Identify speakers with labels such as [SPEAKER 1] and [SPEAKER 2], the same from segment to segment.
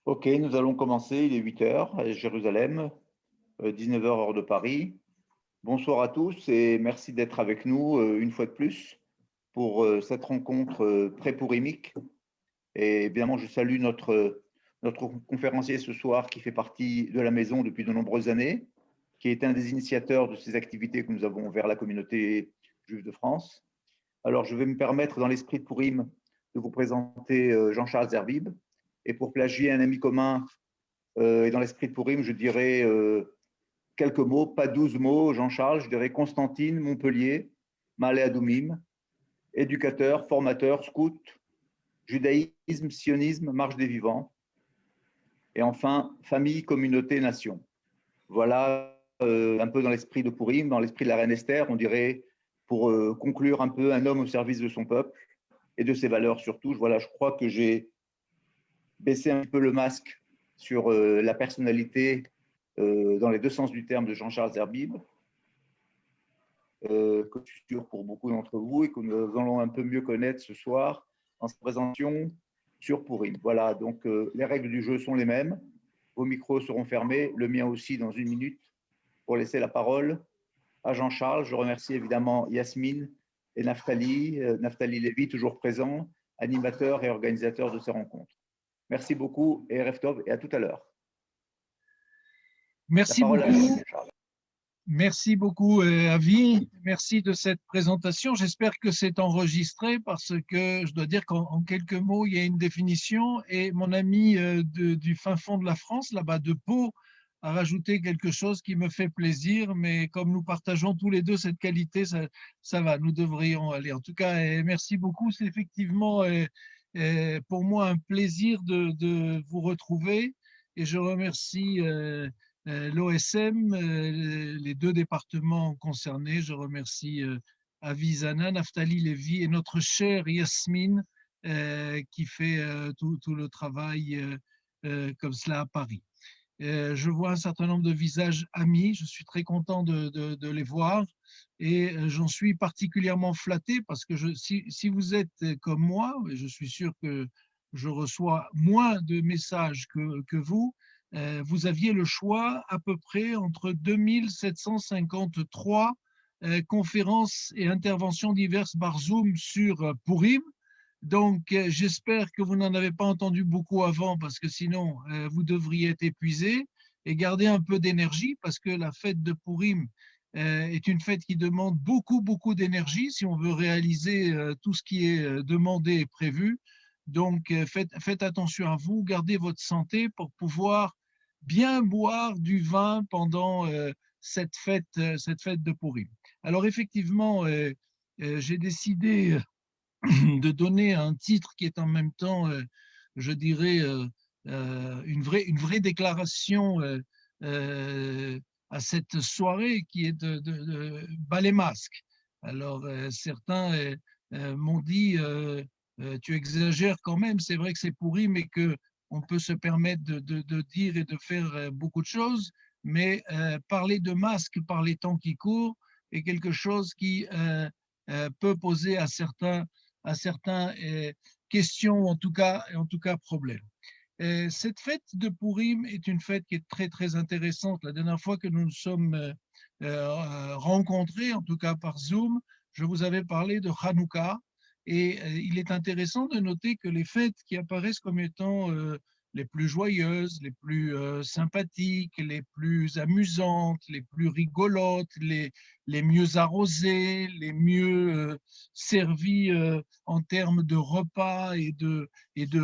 [SPEAKER 1] Ok, nous allons commencer. Il est 8 heures à Jérusalem, 19 heures heure de Paris. Bonsoir à tous et merci d'être avec nous une fois de plus pour cette rencontre pré-pourimique. Et évidemment, je salue notre conférencier ce soir qui fait partie de la maison depuis de nombreuses années, qui est un des initiateurs de ces activités que nous avons vers la communauté juive de France. Alors, je vais me permettre, dans l'esprit de Pourim, de vous présenter Jean-Charles Zerbib. Et pour plagier un ami commun, et dans l'esprit de Pourim, je dirais quelques mots, pas 12 mots, Jean-Charles, je dirais Constantine, Montpellier, Malé Adoumim, éducateur, formateur, scout, judaïsme, sionisme, marche des vivants. Et enfin, famille, communauté, nation. Voilà un peu dans l'esprit de Pourim, dans l'esprit de la reine Esther, on dirait, pour conclure un peu, un homme au service de son peuple et de ses valeurs surtout. Voilà, je crois que j'ai baissé un peu le masque sur la personnalité dans les deux sens du terme de Jean-Charles Zerbib, que je suis sûr pour beaucoup d'entre vous et que nous allons un peu mieux connaître ce soir en cette présentation sur Pourim. Voilà, donc les règles du jeu sont les mêmes. Vos micros seront fermés, le mien aussi dans une minute, pour laisser la parole à Jean-Charles. Je remercie évidemment Yasmine et Naftali Lévy, toujours présent, animateur et organisateur de ces rencontres. Merci beaucoup et Erev Tov et à tout à l'heure. La
[SPEAKER 2] Merci
[SPEAKER 1] parole
[SPEAKER 2] beaucoup.
[SPEAKER 1] à Charles.
[SPEAKER 2] Merci beaucoup, Avi. Merci de cette présentation. J'espère que c'est enregistré parce que je dois dire qu'en quelques mots, il y a une définition et mon ami du fin fond de la France, là-bas de Pau, a rajouté quelque chose qui me fait plaisir, mais comme nous partageons tous les deux cette qualité, ça va, nous devrions aller. En tout cas, merci beaucoup. C'est effectivement pour moi un plaisir de vous retrouver et je remercie l'OSM, les deux départements concernés. Je remercie Avi-Zana, Naftali Lévy et notre chère Yasmine qui fait tout le travail comme cela à Paris. Je vois un certain nombre de visages amis, je suis très content de les voir et j'en suis particulièrement flatté parce que si vous êtes comme moi, et je suis sûr que je reçois moins de messages que vous, vous aviez le choix à peu près entre 2753 conférences et interventions diverses par Zoom sur Pourim. Donc, j'espère que vous n'en avez pas entendu beaucoup avant parce que sinon, vous devriez être épuisé et garder un peu d'énergie parce que la fête de Pourim est une fête qui demande beaucoup d'énergie si on veut réaliser tout ce qui est demandé et prévu. Donc, faites attention à vous, gardez votre santé pour pouvoir bien boire du vin pendant cette fête de Pourim. Alors, effectivement, j'ai décidé de donner un titre qui est en même temps, je dirais, une vraie déclaration à cette soirée qui est de bas les masques. Alors, certains m'ont dit, tu exagères quand même, c'est vrai que c'est pourri, mais qu'on peut se permettre de dire et de faire beaucoup de choses, mais parler de masques par les temps qui courent est quelque chose qui peut poser à certaines questions, en tout cas problèmes. Cette fête de Pourim est une fête qui est très intéressante. La dernière fois que nous nous sommes rencontrés, en tout cas par Zoom, je vous avais parlé de Hanouka et il est intéressant de noter que les fêtes qui apparaissent comme étant les plus joyeuses, les plus sympathiques, les plus amusantes, les plus rigolotes, les mieux arrosées, les mieux servies en termes de repas et de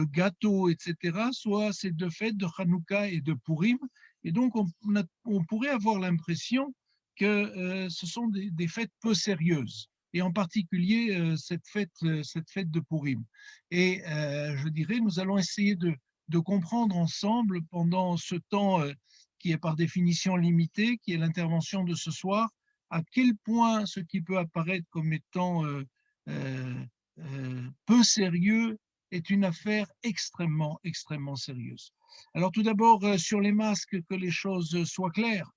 [SPEAKER 2] gâteaux, etc., soit ces deux fêtes de Hanouka et de Pourim. Et donc, on pourrait avoir l'impression que ce sont des fêtes peu sérieuses, et en particulier cette fête de Pourim. Et je dirais, nous allons essayer de comprendre ensemble pendant ce temps qui est par définition limité, qui est l'intervention de ce soir, à quel point ce qui peut apparaître comme étant peu sérieux est une affaire extrêmement sérieuse. Alors tout d'abord, sur les masques, que les choses soient claires.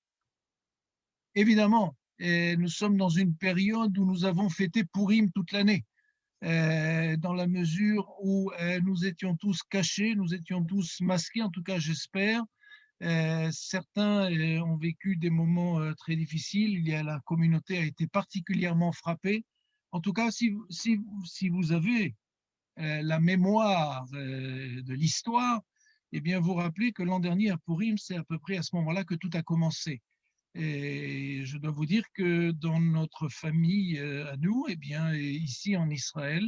[SPEAKER 2] Évidemment, nous sommes dans une période où nous avons fêté Pourim toute l'année. dans la mesure où nous étions tous cachés, nous étions tous masqués, en tout cas j'espère. Certains ont vécu des moments très difficiles. La communauté a été particulièrement frappée. En tout cas, si vous avez la mémoire de l'histoire, eh bien, vous rappelez que l'an dernier à Purim, c'est à peu près à ce moment-là que tout a commencé. Et je dois vous dire que dans notre famille à nous, eh bien, ici en Israël,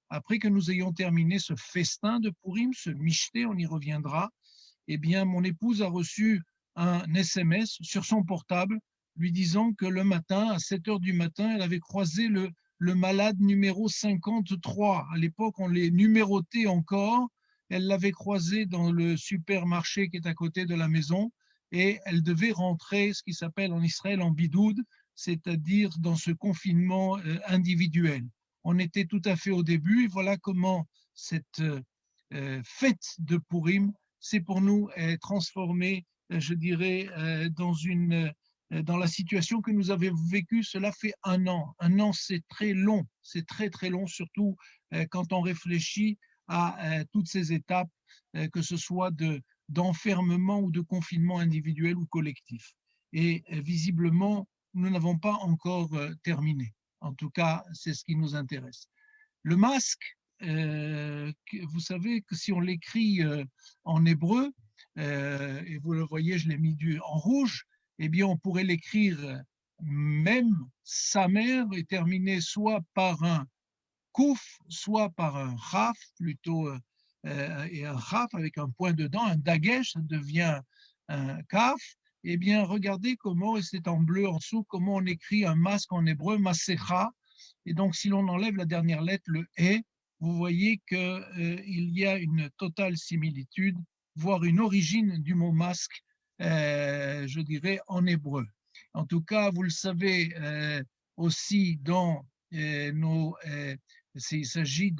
[SPEAKER 2] après que nous ayons terminé ce festin de Purim, ce Mishté, on y reviendra, eh bien, mon épouse a reçu un SMS sur son portable lui disant que le matin, à 7 heures du matin, elle avait croisé le malade numéro 53. À l'époque, on les numérotait encore. Elle l'avait croisé dans le supermarché qui est à côté de la maison et elle devait rentrer, ce qui s'appelle en Israël en bidoud, c'est-à-dire dans ce confinement individuel. On était tout à fait au début et voilà comment cette fête de Purim s'est pour nous transformée, je dirais, dans la situation que nous avons vécue. Cela fait un an. Un an, c'est très long. C'est très, très long, surtout quand on réfléchit à toutes ces étapes, que ce soit d'enfermement ou de confinement individuel ou collectif. Et visiblement, nous n'avons pas encore terminé. En tout cas, c'est ce qui nous intéresse. Le masque, vous savez que si on l'écrit en hébreu, et vous le voyez, je l'ai mis en rouge, eh bien, on pourrait l'écrire même sa mère et terminer soit par un kouf, soit par un raf, plutôt, et un raf avec un point dedans, un dagesh, ça devient un kaf. Eh bien, regardez comment, et c'est en bleu en dessous, comment on écrit un masque en hébreu, masecha. Et donc, si l'on enlève la dernière lettre, le E, vous voyez qu'il y a une totale similitude, voire une origine du mot masque, je dirais, en hébreu. En tout cas, vous le savez aussi dans il s'agit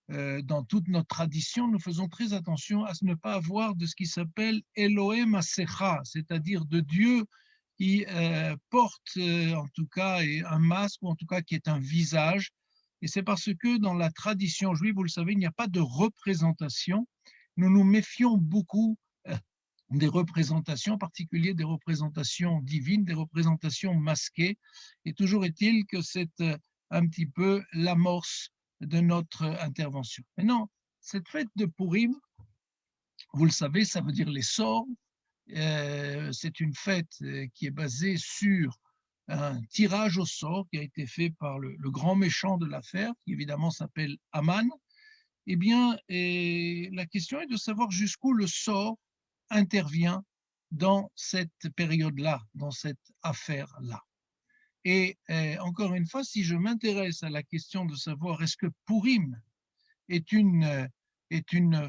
[SPEAKER 2] dans toute notre tradition, nous faisons très attention à ne pas avoir de ce qui s'appelle Elohim Masecha, c'est-à-dire de Dieu qui porte en tout cas un masque ou en tout cas qui est un visage. Et c'est parce que dans la tradition juive, vous le savez, il n'y a pas de représentation. Nous nous méfions beaucoup des représentations, en particulier des représentations divines, des représentations masquées. Et toujours est-il que c'est un petit peu l'amorce de notre intervention. Maintenant, cette fête de Purim, vous le savez, ça veut dire les sorts. C'est une fête qui est basée sur un tirage au sort qui a été fait par le grand méchant de l'affaire, qui évidemment s'appelle Aman. Eh bien, la question est de savoir jusqu'où le sort intervient dans cette période-là, dans cette affaire-là. Et encore une fois, si je m'intéresse à la question de savoir est-ce que Purim est une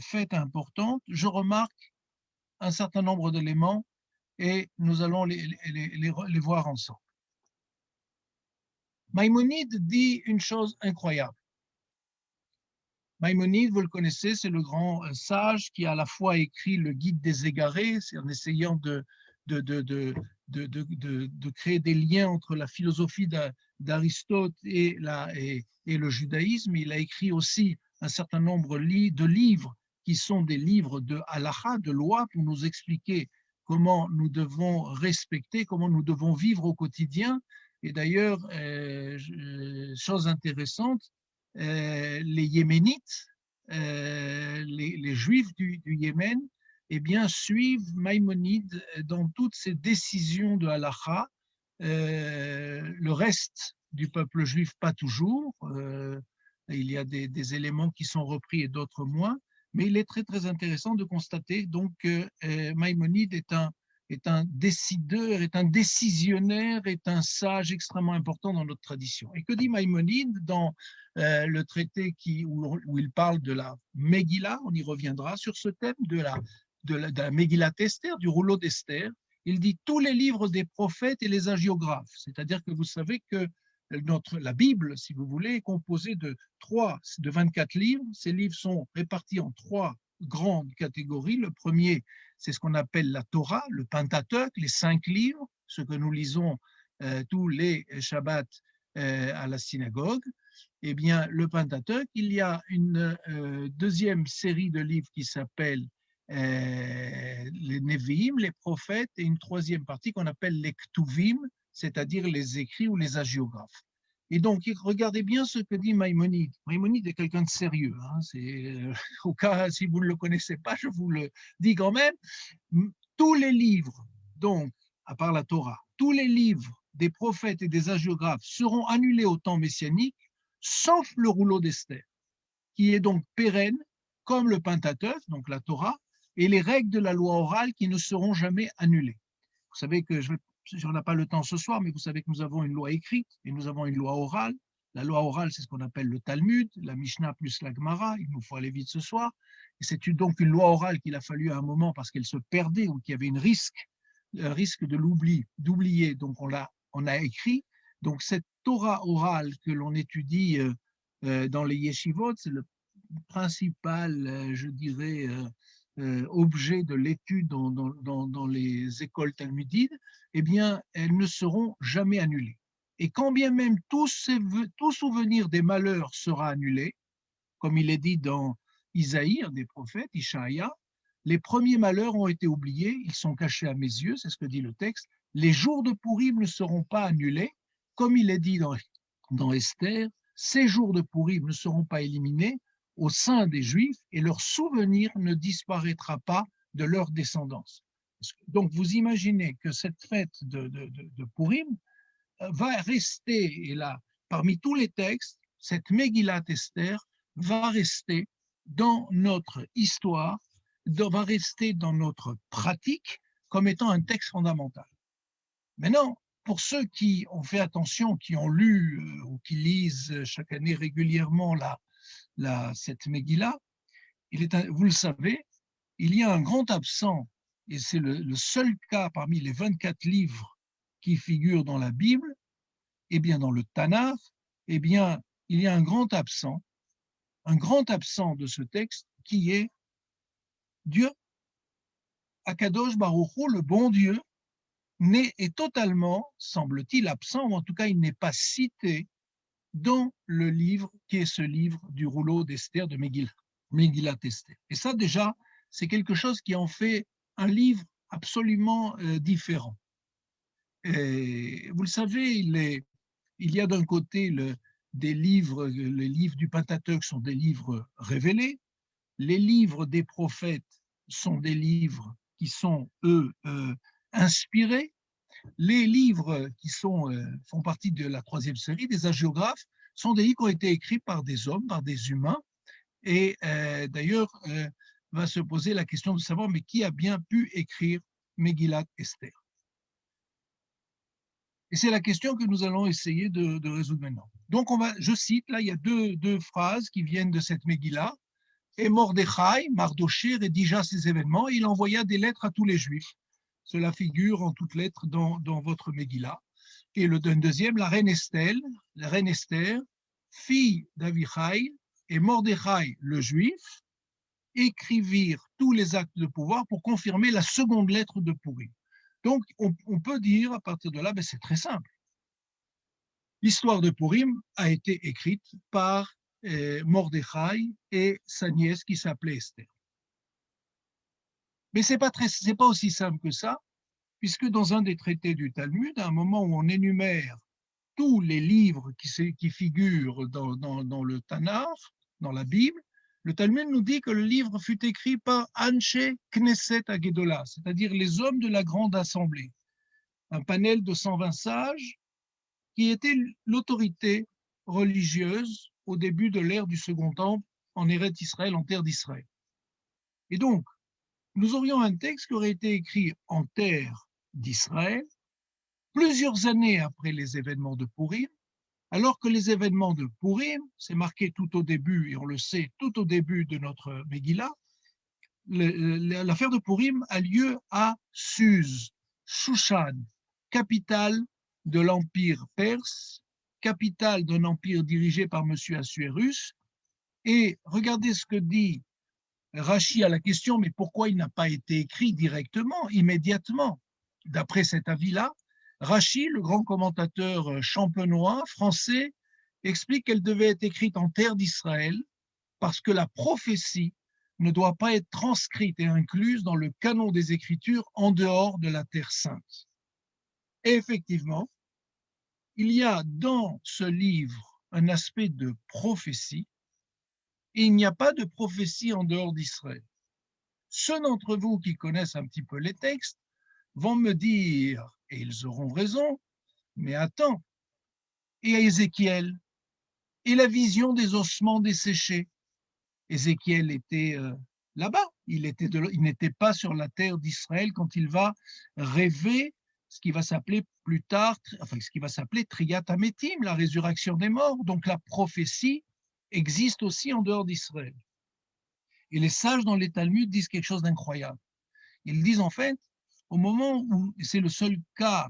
[SPEAKER 2] fête importante, je remarque un certain nombre d'éléments et nous allons les voir ensemble. Maïmonide dit une chose incroyable. Maïmonide, vous le connaissez, c'est le grand sage qui a à la fois écrit le Guide des égarés, c'est en essayant de créer des liens entre la philosophie d'Aristote et le judaïsme. Il a écrit aussi un certain nombre de livres qui sont des livres de halakha, de loi, pour nous expliquer comment nous devons respecter, comment nous devons vivre au quotidien. Et d'ailleurs, chose intéressante, les Yéménites, les Juifs du Yémen, eh bien, suivent Maïmonide dans toutes ses décisions de halakha. Le reste du peuple juif, pas toujours. Il y a des éléments qui sont repris et d'autres moins. Mais il est très, très intéressant de constater donc que Maïmonide est un décideur, est un décisionnaire, est un sage extrêmement important dans notre tradition. Et que dit Maïmonide dans le traité où il parle de la Megillah, on y reviendra sur ce thème de la Megillah Esther, du rouleau d'Esther. Il dit tous les livres des prophètes et les hagiographes, c'est-à-dire que vous savez que la Bible, si vous voulez, est composée de 24 livres. Ces livres sont répartis en 3 grandes catégories. Le premier, c'est ce qu'on appelle la Torah, le Pentateuque, les 5 livres, ce que nous lisons tous les Shabbats à la synagogue. eh bien, le Pentateuque, il y a une deuxième série de livres qui s'appelle les Nevi'im, les prophètes, et une troisième partie qu'on appelle les Ktuvim, c'est-à-dire les écrits ou les hagiographes. Et donc, regardez bien ce que dit Maïmonide. Maïmonide est quelqu'un de sérieux. Hein, au cas, si vous ne le connaissez pas, je vous le dis quand même. Tous les livres, donc, à part la Torah, tous les livres des prophètes et des hagiographes seront annulés au temps messianique, sauf le rouleau d'Esther, qui est donc pérenne, comme le Pentateuque, donc la Torah, et les règles de la loi orale qui ne seront jamais annulées. Vous savez que on n'a pas le temps ce soir, mais vous savez que nous avons une loi écrite et nous avons une loi orale. La loi orale, c'est ce qu'on appelle le Talmud, la Mishnah plus la Gemara. Il nous faut aller vite ce soir. Et c'est donc une loi orale qu'il a fallu à un moment parce qu'elle se perdait ou qu'il y avait un risque de d'oublier. Donc on a écrit. Donc cette Torah orale que l'on étudie dans les yeshivot, c'est le principal, je dirais, objet de l'étude dans les écoles talmudides, eh bien, elles ne seront jamais annulées. Et quand bien même tout souvenir des malheurs sera annulé, comme il est dit dans Isaïe, un des prophètes, Ishaïa, les premiers malheurs ont été oubliés, ils sont cachés à mes yeux, c'est ce que dit le texte. Les jours de Pourim ne seront pas annulés, comme il est dit dans Esther, ces jours de Pourim ne seront pas éliminés au sein des Juifs et leur souvenir ne disparaîtra pas de leur descendance. Donc vous imaginez que cette fête de Pourim va rester, et là, parmi tous les textes, cette Megillat Esther va rester dans notre histoire, va rester dans notre pratique comme étant un texte fondamental. Maintenant, pour ceux qui ont fait attention, qui ont lu ou qui lisent chaque année régulièrement cette Megillah, vous le savez, il y a un grand absent, et c'est le seul cas parmi les 24 livres qui figurent dans la Bible, et bien dans le Tanakh, eh bien, il y a un grand absent de ce texte qui est Dieu. Akadosh Baruch Hu, le bon Dieu, est totalement, semble-t-il, absent, ou en tout cas, il n'est pas cité dans le livre qui est ce livre du rouleau d'Esther de Megillat Esther. Et ça, déjà, c'est quelque chose qui en fait un livre absolument différent. Et vous le savez, il y a d'un côté les livres du Pentateuque sont des livres révélés, les livres des prophètes sont des livres qui sont, eux, inspirés, les livres qui font partie de la troisième série, des hagiographes, sont des livres qui ont été écrits par des hommes, par des humains, et d'ailleurs, va se poser la question de savoir, mais qui a bien pu écrire Megillat Esther? Et c'est la question que nous allons essayer de résoudre maintenant. Donc, je cite, là, il y a deux phrases qui viennent de cette Megillah. Et Mordechai, Mardoché, rédigea ces événements et il envoya des lettres à tous les Juifs. Cela figure en toutes lettres dans votre Megillah. Et le deuxième, la reine Esther, fille d'Avichaï, et Mordechai, le Juif, écrivirent tous les actes de pouvoir pour confirmer la seconde lettre de Pourim. Donc, on peut dire à partir de là, ben, c'est très simple. L'histoire de Pourim a été écrite par Mordechai et sa nièce qui s'appelait Esther. Mais c'est pas aussi simple que ça, puisque dans un des traités du Talmud, à un moment où on énumère tous les livres qui figurent dans le Tanakh, dans la Bible, le Talmud nous dit que le livre fut écrit par Anshe Knesset Agedola, c'est-à-dire les hommes de la grande assemblée, un panel de 120 sages qui était l'autorité religieuse au début de l'ère du Second Temple en Eretz Israël, en terre d'Israël. Et donc, nous aurions un texte qui aurait été écrit en terre d'Israël, plusieurs années après les événements de Pourim, alors que les événements de Pourim, c'est marqué tout au début, et on le sait, tout au début de notre Megillah, l'affaire de Pourim a lieu à Suse, Shushan, capitale de l'Empire perse, capitale d'un empire dirigé par M. Assuérus. Et regardez ce que dit Rachi à la question, mais pourquoi il n'a pas été écrit directement, immédiatement, d'après cet avis-là? Rachi, le grand commentateur champenois français, explique qu'elle devait être écrite en terre d'Israël parce que la prophétie ne doit pas être transcrite et incluse dans le canon des Écritures en dehors de la Terre sainte. Et effectivement, il y a dans ce livre un aspect de prophétie, et il n'y a pas de prophétie en dehors d'Israël. Ceux d'entre vous qui connaissent un petit peu les textes vont me dire, et ils auront raison, mais attends, et à Ézéchiel, et la vision des ossements desséchés. Ézéchiel était là-bas, il n'était pas sur la terre d'Israël quand il va rêver ce qui va s'appeler plus tard, enfin ce qui va s'appeler Triat Hametim, la résurrection des morts. Donc la prophétie existe aussi en dehors d'Israël. Et les sages dans les Talmuds disent quelque chose d'incroyable. Ils disent en fait, au moment où c'est le seul cas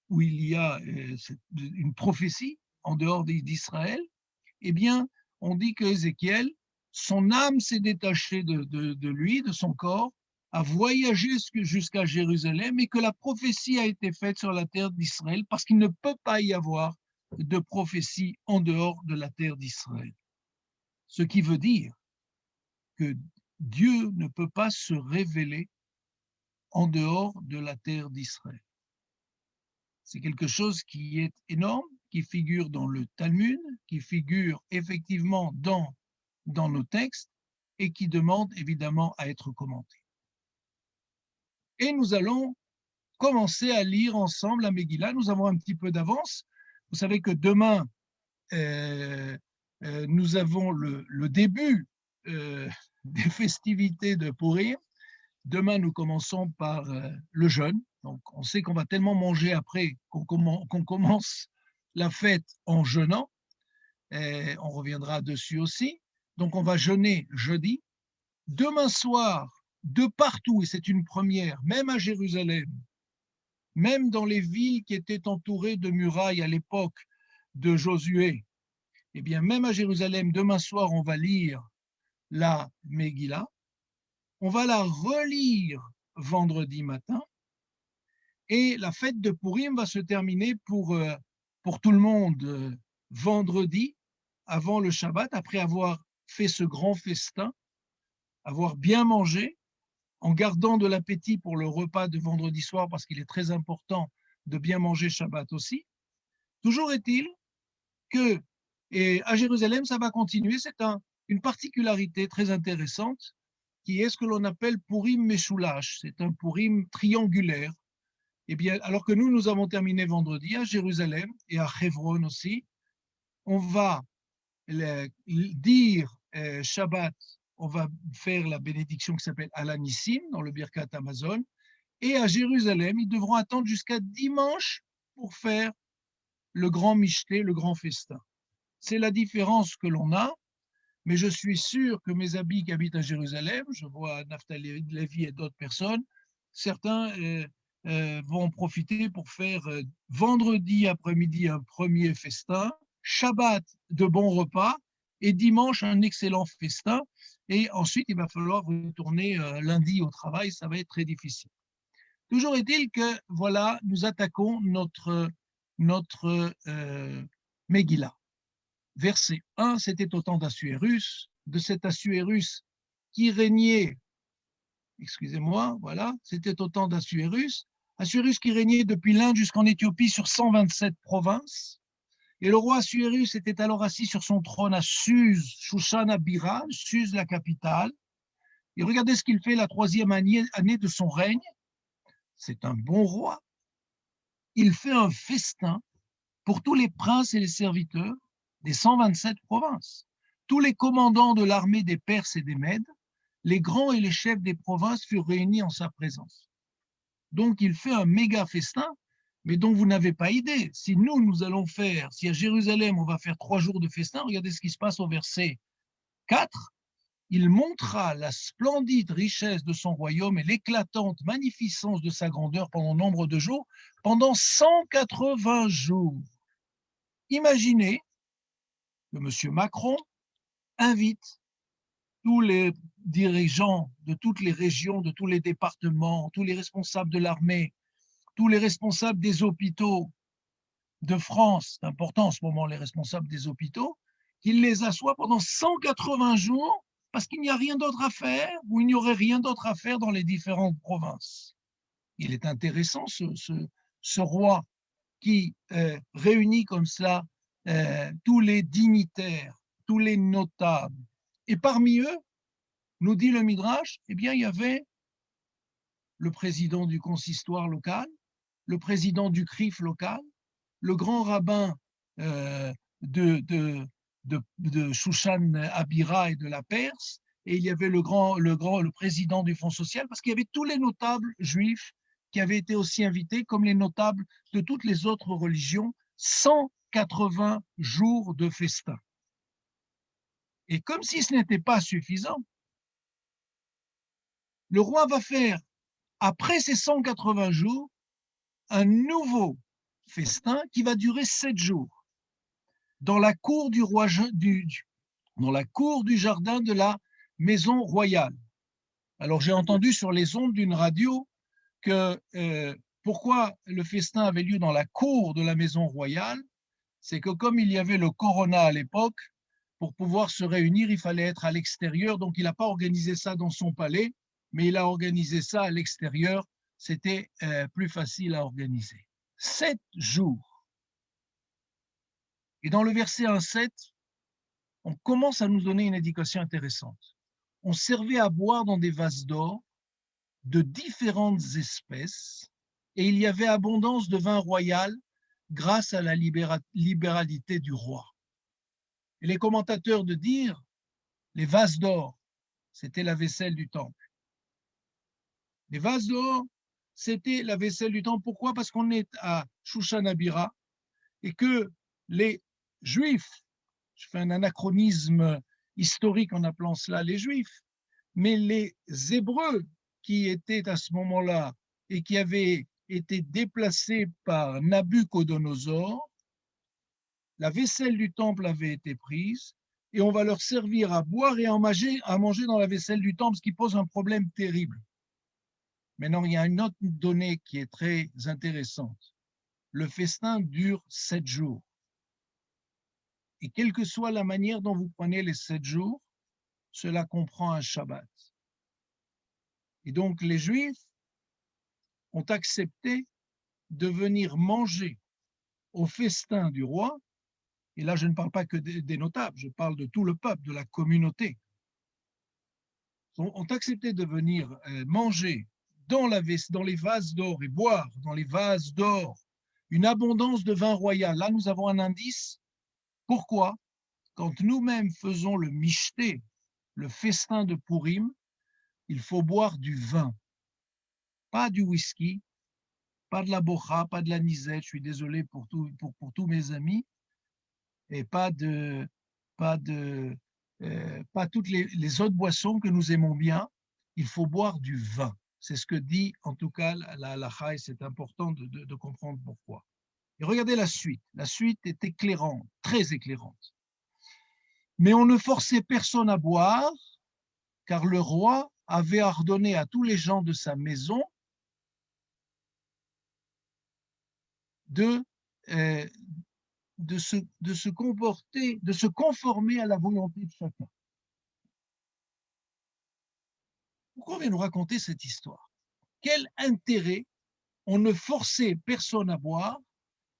[SPEAKER 2] où il y a une prophétie en dehors d'Israël, eh bien, on dit que Ézéchiel, son âme s'est détachée de lui, de son corps, a voyagé jusqu'à Jérusalem et que la prophétie a été faite sur la terre d'Israël parce qu'il ne peut pas y avoir de prophétie en dehors de la terre d'Israël. Ce qui veut dire que Dieu ne peut pas se révéler en dehors de la terre d'Israël. C'est quelque chose qui est énorme, qui figure dans le Talmud, qui figure effectivement dans nos textes et qui demande évidemment à être commenté. Et nous allons commencer à lire ensemble la Megillah. Nous avons un petit peu d'avance. Vous savez que demain, nous avons le début des festivités de Purim. Demain, nous commençons par le jeûne. Donc, on sait qu'on va tellement manger après qu'on commence la fête en jeûnant. Et on reviendra dessus aussi. Donc, on va jeûner jeudi. Demain soir, de partout, et c'est une première, même à Jérusalem, même dans les villes qui étaient entourées de murailles à l'époque de Josué, eh bien, même à Jérusalem, demain soir, on va lire la Megillah. On va la relire vendredi matin et la fête de Purim va se terminer pour tout le monde vendredi avant le Shabbat, après avoir fait ce grand festin, avoir bien mangé, en gardant de l'appétit pour le repas de vendredi soir parce qu'il est très important de bien manger Shabbat aussi. Toujours est-il que et à Jérusalem, ça va continuer. C'est une particularité très intéressante qui est ce que l'on appelle Purim Meshoulash. C'est un Purim triangulaire. Eh bien, alors que nous avons terminé vendredi à Jérusalem et à Hebron aussi, on va dire Shabbat, on va faire la bénédiction qui s'appelle Alanissim dans le Birkat Amazon. Et à Jérusalem, ils devront attendre jusqu'à dimanche pour faire le grand michté, le grand festin. C'est la différence que l'on a, mais je suis sûr que mes amis qui habitent à Jérusalem, je vois Naftali Lévi et d'autres personnes, certains vont en profiter pour faire vendredi après-midi un premier festin, Shabbat de bons repas et dimanche un excellent festin. Et ensuite, il va falloir retourner lundi au travail, ça va être très difficile. Toujours est-il que, voilà, nous attaquons notre Megillah. Verset 1, c'était au temps d'Assuérus, de cet Assuérus qui régnait, excusez-moi, voilà, c'était au temps d'Assuérus, Assuérus qui régnait depuis l'Inde jusqu'en Éthiopie sur 127 provinces. Et le roi Assuérus était alors assis sur son trône à Suse, Shushan Bira, Suse la capitale. Et regardez ce qu'il fait la 3e année de son règne. C'est un bon roi. Il fait un festin pour tous les princes et les serviteurs des 127 provinces. Tous les commandants de l'armée des Perses et des Mèdes, les grands et les chefs des provinces furent réunis en sa présence. Donc il fait un méga festin, mais dont vous n'avez pas idée. Si nous allons faire, si à Jérusalem on va faire 3 jours de festin, regardez ce qui se passe au verset 4. Il montra la splendide richesse de son royaume et l'éclatante magnificence de sa grandeur pendant nombre de jours, pendant 180 jours. Imaginez que M. Macron invite tous les dirigeants de toutes les régions, de tous les départements, tous les responsables de l'armée, tous les responsables des hôpitaux, de France, c'est important en ce moment, les responsables des hôpitaux, qu'il les assoit pendant 180 jours parce qu'il n'y a rien d'autre à faire ou il n'y aurait rien d'autre à faire dans les différentes provinces. Il est intéressant ce roi qui réunit comme cela tous les dignitaires, tous les notables. Et parmi eux, nous dit le Midrash, eh bien, il y avait le président du consistoire local, le président du CRIF local, le grand rabbin de Shushan Abira et de la Perse, et il y avait le président du Fonds social, parce qu'il y avait tous les notables juifs qui avaient été aussi invités, comme les notables de toutes les autres religions, 180 jours de festin. Et comme si ce n'était pas suffisant, le roi va faire, après ces 180 jours, un nouveau festin qui va durer 7 jours dans la cour du roi, dans la cour du jardin de la maison royale. Alors j'ai entendu sur les ondes d'une radio que pourquoi le festin avait lieu dans la cour de la maison royale, c'est que comme il y avait le corona à l'époque, pour pouvoir se réunir, il fallait être à l'extérieur, donc il n'a pas organisé ça dans son palais, mais il a organisé ça à l'extérieur, c'était plus facile à organiser. 7 jours. Et dans le verset 1,7, on commence à nous donner une indication intéressante. On servait à boire dans des vases d'or de différentes espèces et il y avait abondance de vin royal grâce à la libéralité du roi. Et les commentateurs de dire, les vases d'or, c'était la vaisselle du temple. Les vases d'or, c'était la vaisselle du temple. Pourquoi? Parce qu'on est à Shushan Abira et que les Juifs, je fais un anachronisme historique en appelant cela les Juifs, mais les Hébreux qui étaient à ce moment-là et qui avaient été déplacés par Nabuchodonosor, la vaisselle du temple avait été prise et on va leur servir à boire et à manger dans la vaisselle du temple, ce qui pose un problème terrible. Maintenant, il y a une autre donnée qui est très intéressante. Le festin dure 7 jours. Et quelle que soit la manière dont vous prenez les 7 jours, cela comprend un Shabbat. Et donc, les Juifs ont accepté de venir manger au festin du roi. Et là, je ne parle pas que des notables, je parle de tout le peuple, de la communauté. Ont accepté de venir manger dans les vases d'or et boire dans les vases d'or une abondance de vin royal. Là, nous avons un indice. Pourquoi? Quand nous-mêmes faisons le michté, le festin de Purim, il faut boire du vin, pas du whisky, pas de la bocha, pas de la nisette, je suis désolé pour tous mes amis, et pas toutes les autres boissons que nous aimons bien, il faut boire du vin. C'est ce que dit en tout cas la halakha et c'est important de comprendre pourquoi. Et regardez la suite. La suite est éclairante, très éclairante. Mais on ne forçait personne à boire, car le roi avait ordonné à tous les gens de sa maison de se comporter, de se conformer à la volonté de chacun. Pourquoi on vient nous raconter cette histoire? Quel intérêt? On ne forçait personne à boire,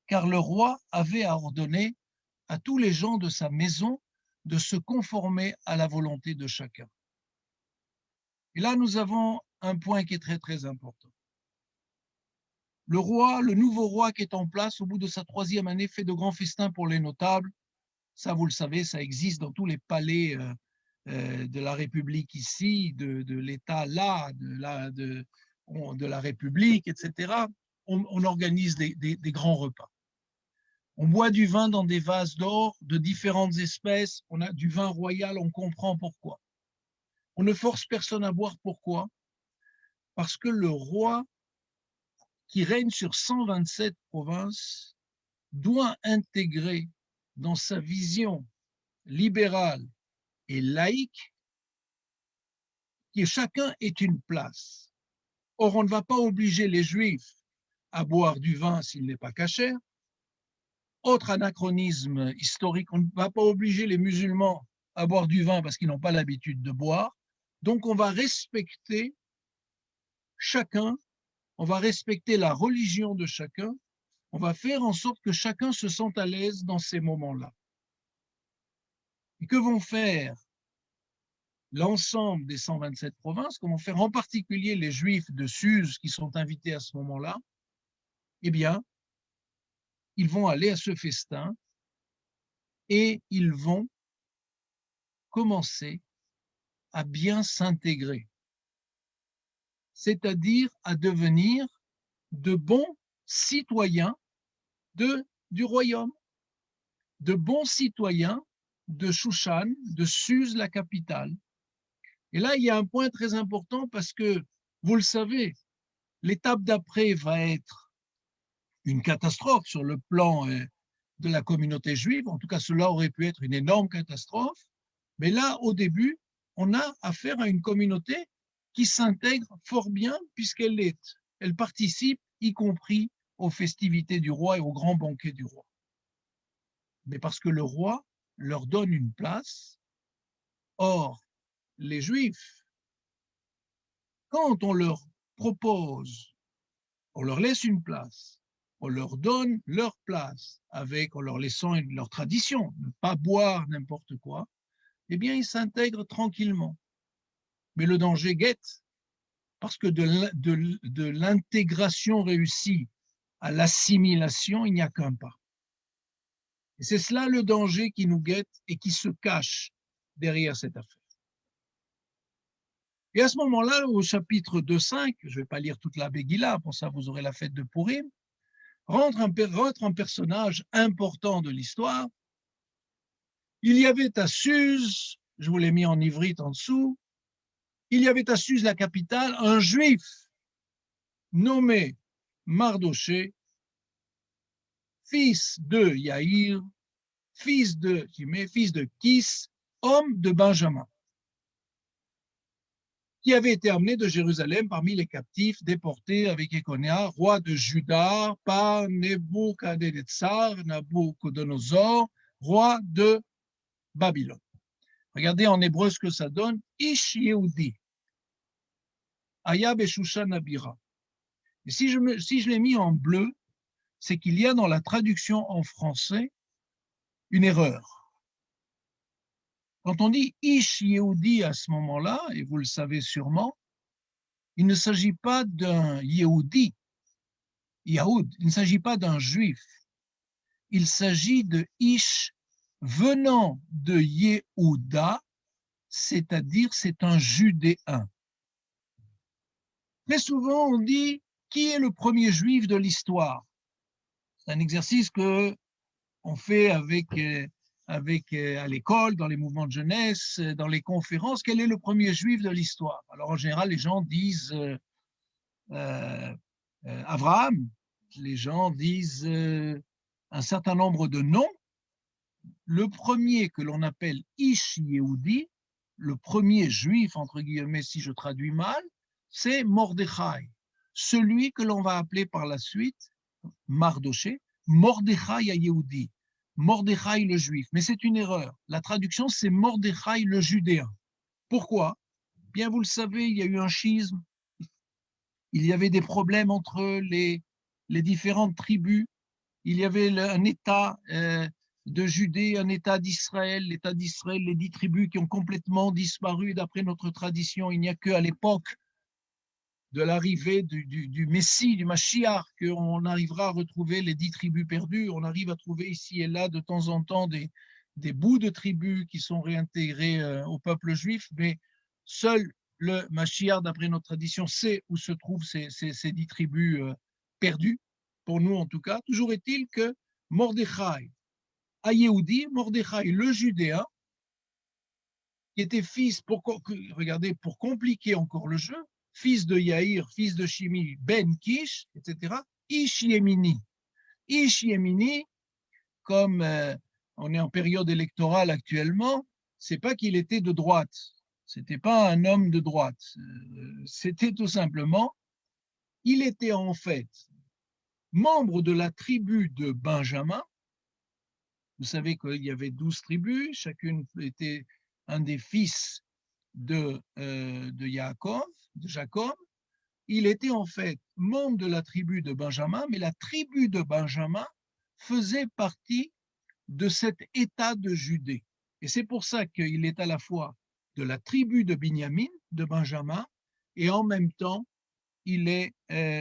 [SPEAKER 2] car le roi avait ordonné à tous les gens de sa maison de se conformer à la volonté de chacun. Et là, nous avons un point qui est très, très important. Le roi, le nouveau roi qui est en place, au bout de sa 3e année, fait de grands festins pour les notables. Ça, vous le savez, ça existe dans tous les palais de la République ici, de l'État là, de la République, etc. On organise des grands repas. On boit du vin dans des vases d'or de différentes espèces. On a du vin royal, on comprend pourquoi. On ne force personne à boire, pourquoi? Parce que le roi qui règne sur 127 provinces doit intégrer dans sa vision libérale et laïque que chacun ait une place. Or, on ne va pas obliger les Juifs à boire du vin s'il n'est pas cachère. Autre anachronisme historique, on ne va pas obliger les musulmans à boire du vin parce qu'ils n'ont pas l'habitude de boire. Donc on va respecter chacun, on va respecter la religion de chacun, on va faire en sorte que chacun se sente à l'aise dans ces moments-là. Et que vont faire l'ensemble des 127 provinces, que vont faire en particulier les Juifs de Suse qui sont invités à ce moment-là? Eh bien, ils vont aller à ce festin et ils vont commencer à bien s'intégrer, c'est-à-dire à devenir de bons citoyens du royaume, de bons citoyens de Shushan, de Suse, la capitale. Et là, il y a un point très important parce que, vous le savez, l'étape d'après va être une catastrophe sur le plan de la communauté juive. En tout cas, cela aurait pu être une énorme catastrophe. Mais là, au début, on a affaire à une communauté qui s'intègre fort bien elle participe, y compris aux festivités du roi et aux grands banquets du roi. Mais parce que le roi leur donne une place. Or, les Juifs, quand on leur propose, on leur laisse une place, on leur donne leur place en leur laissant leur tradition, ne pas boire n'importe quoi, eh bien, ils s'intègrent tranquillement. Mais le danger guette, parce que de l'intégration réussie à l'assimilation, il n'y a qu'un pas. Et c'est cela le danger qui nous guette et qui se cache derrière cette affaire. Et à ce moment-là, au chapitre 2.5, je ne vais pas lire toute la Bégila, pour ça vous aurez la fête de Pourim, rentre un personnage important de l'histoire. Il y avait à Suse, je vous l'ai mis en ivrite en dessous, il y avait à Suse, la capitale, un juif nommé Mardoché, fils de Yaïr, fils de Kis, homme de Benjamin, qui avait été amené de Jérusalem parmi les captifs déportés avec Éconia, roi de Juda, par Nebuchadnezzar, roi de Babylone. Regardez en hébreu ce que ça donne. Ish Yehudi, Aya Beshushan Abira. Et si je l'ai mis en bleu, c'est qu'il y a dans la traduction en français une erreur. Quand on dit Ish Yehudi à ce moment-là, et vous le savez sûrement, il ne s'agit pas d'un Yehudi, Yahoud, il ne s'agit pas d'un juif. Il s'agit de Ish venant de Yehuda, c'est-à-dire c'est un judéen. Très souvent, on dit qui est le premier juif de l'histoire. C'est un exercice que on fait à l'école, dans les mouvements de jeunesse, dans les conférences. Quel est le premier juif de l'histoire? Alors en général, les gens disent Abraham, les gens disent un certain nombre de noms. Le premier que l'on appelle Ish Yehudi, le premier juif, entre guillemets, si je traduis mal, c'est Mordechai, celui que l'on va appeler par la suite Mardoché, Mordechai à Yehudi, Mordechai le juif. Mais c'est une erreur. La traduction, c'est Mordechai le judéen. Pourquoi? Bien, vous le savez, il y a eu un schisme. Il y avait des problèmes entre les différentes tribus. Il y avait un État de Judée, un État d'Israël. L'État d'Israël, les 10 tribus qui ont complètement disparu d'après notre tradition. Il n'y a qu'à l'époque de l'arrivée du Messie, du Mashiach, qu'on arrivera à retrouver les 10 tribus perdues. On arrive à trouver ici et là de temps en temps des bouts de tribus qui sont réintégrés au peuple juif, mais seul le Mashiach, d'après notre tradition, sait où se trouvent ces 10 tribus perdues, pour nous en tout cas. Toujours est-il que Mordechai, à Yehudi, Mordechai le judéen, qui était fils, regardez, pour compliquer encore le jeu, fils de Yaïr, fils de Shimi, Ben Kish, etc., Ish Yemini. Ish Yemini, comme on est en période électorale actuellement, c'est pas qu'il était de droite, c'était pas un homme de droite, c'était tout simplement, il était en fait membre de la tribu de Benjamin, Vous savez qu'il y avait 12 tribus, chacune était un des fils de Yaakov, de Jacob. Il était en fait membre de la tribu de Benjamin, mais la tribu de Benjamin faisait partie de cet État de Judée. Et c'est pour ça qu'il est à la fois de la tribu de Binyamin, de Benjamin, et en même temps, il est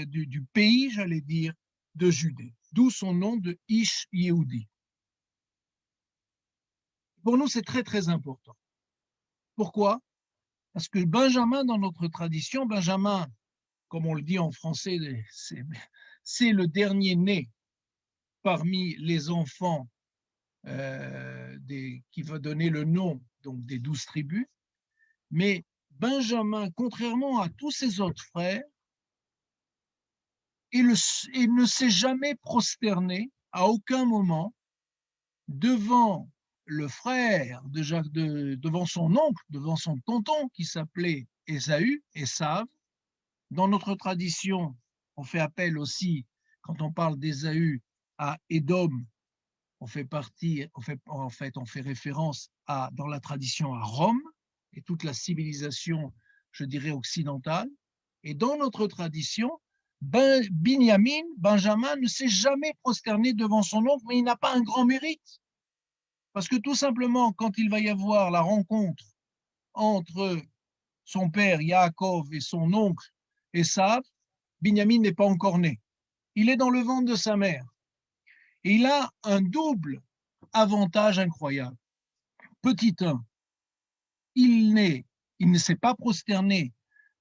[SPEAKER 2] du pays, j'allais dire, de Judée. D'où son nom de Ish Yehudi. Pour nous, c'est très, très important. Pourquoi? Parce que Benjamin, dans notre tradition, Benjamin, comme on le dit en français, c'est le dernier né parmi les enfants qui va donner le nom donc des 12 tribus. Mais Benjamin, contrairement à tous ses autres frères, il ne s'est jamais prosterné à aucun moment devant le frère devant son oncle, devant son tonton qui s'appelait Esav. Dans notre tradition, on fait appel aussi, quand on parle d'Ésaü, à Édom. On fait référence dans la tradition à Rome et toute la civilisation, je dirais, occidentale. Et dans notre tradition, Benjamin, ne s'est jamais prosterné devant son oncle, mais il n'a pas un grand mérite. Parce que tout simplement, quand il va y avoir la rencontre entre son père Yaakov et son oncle Esav, Binyamin n'est pas encore né. Il est dans le ventre de sa mère. Et il a un double avantage incroyable. Petit 1, il ne s'est pas prosterné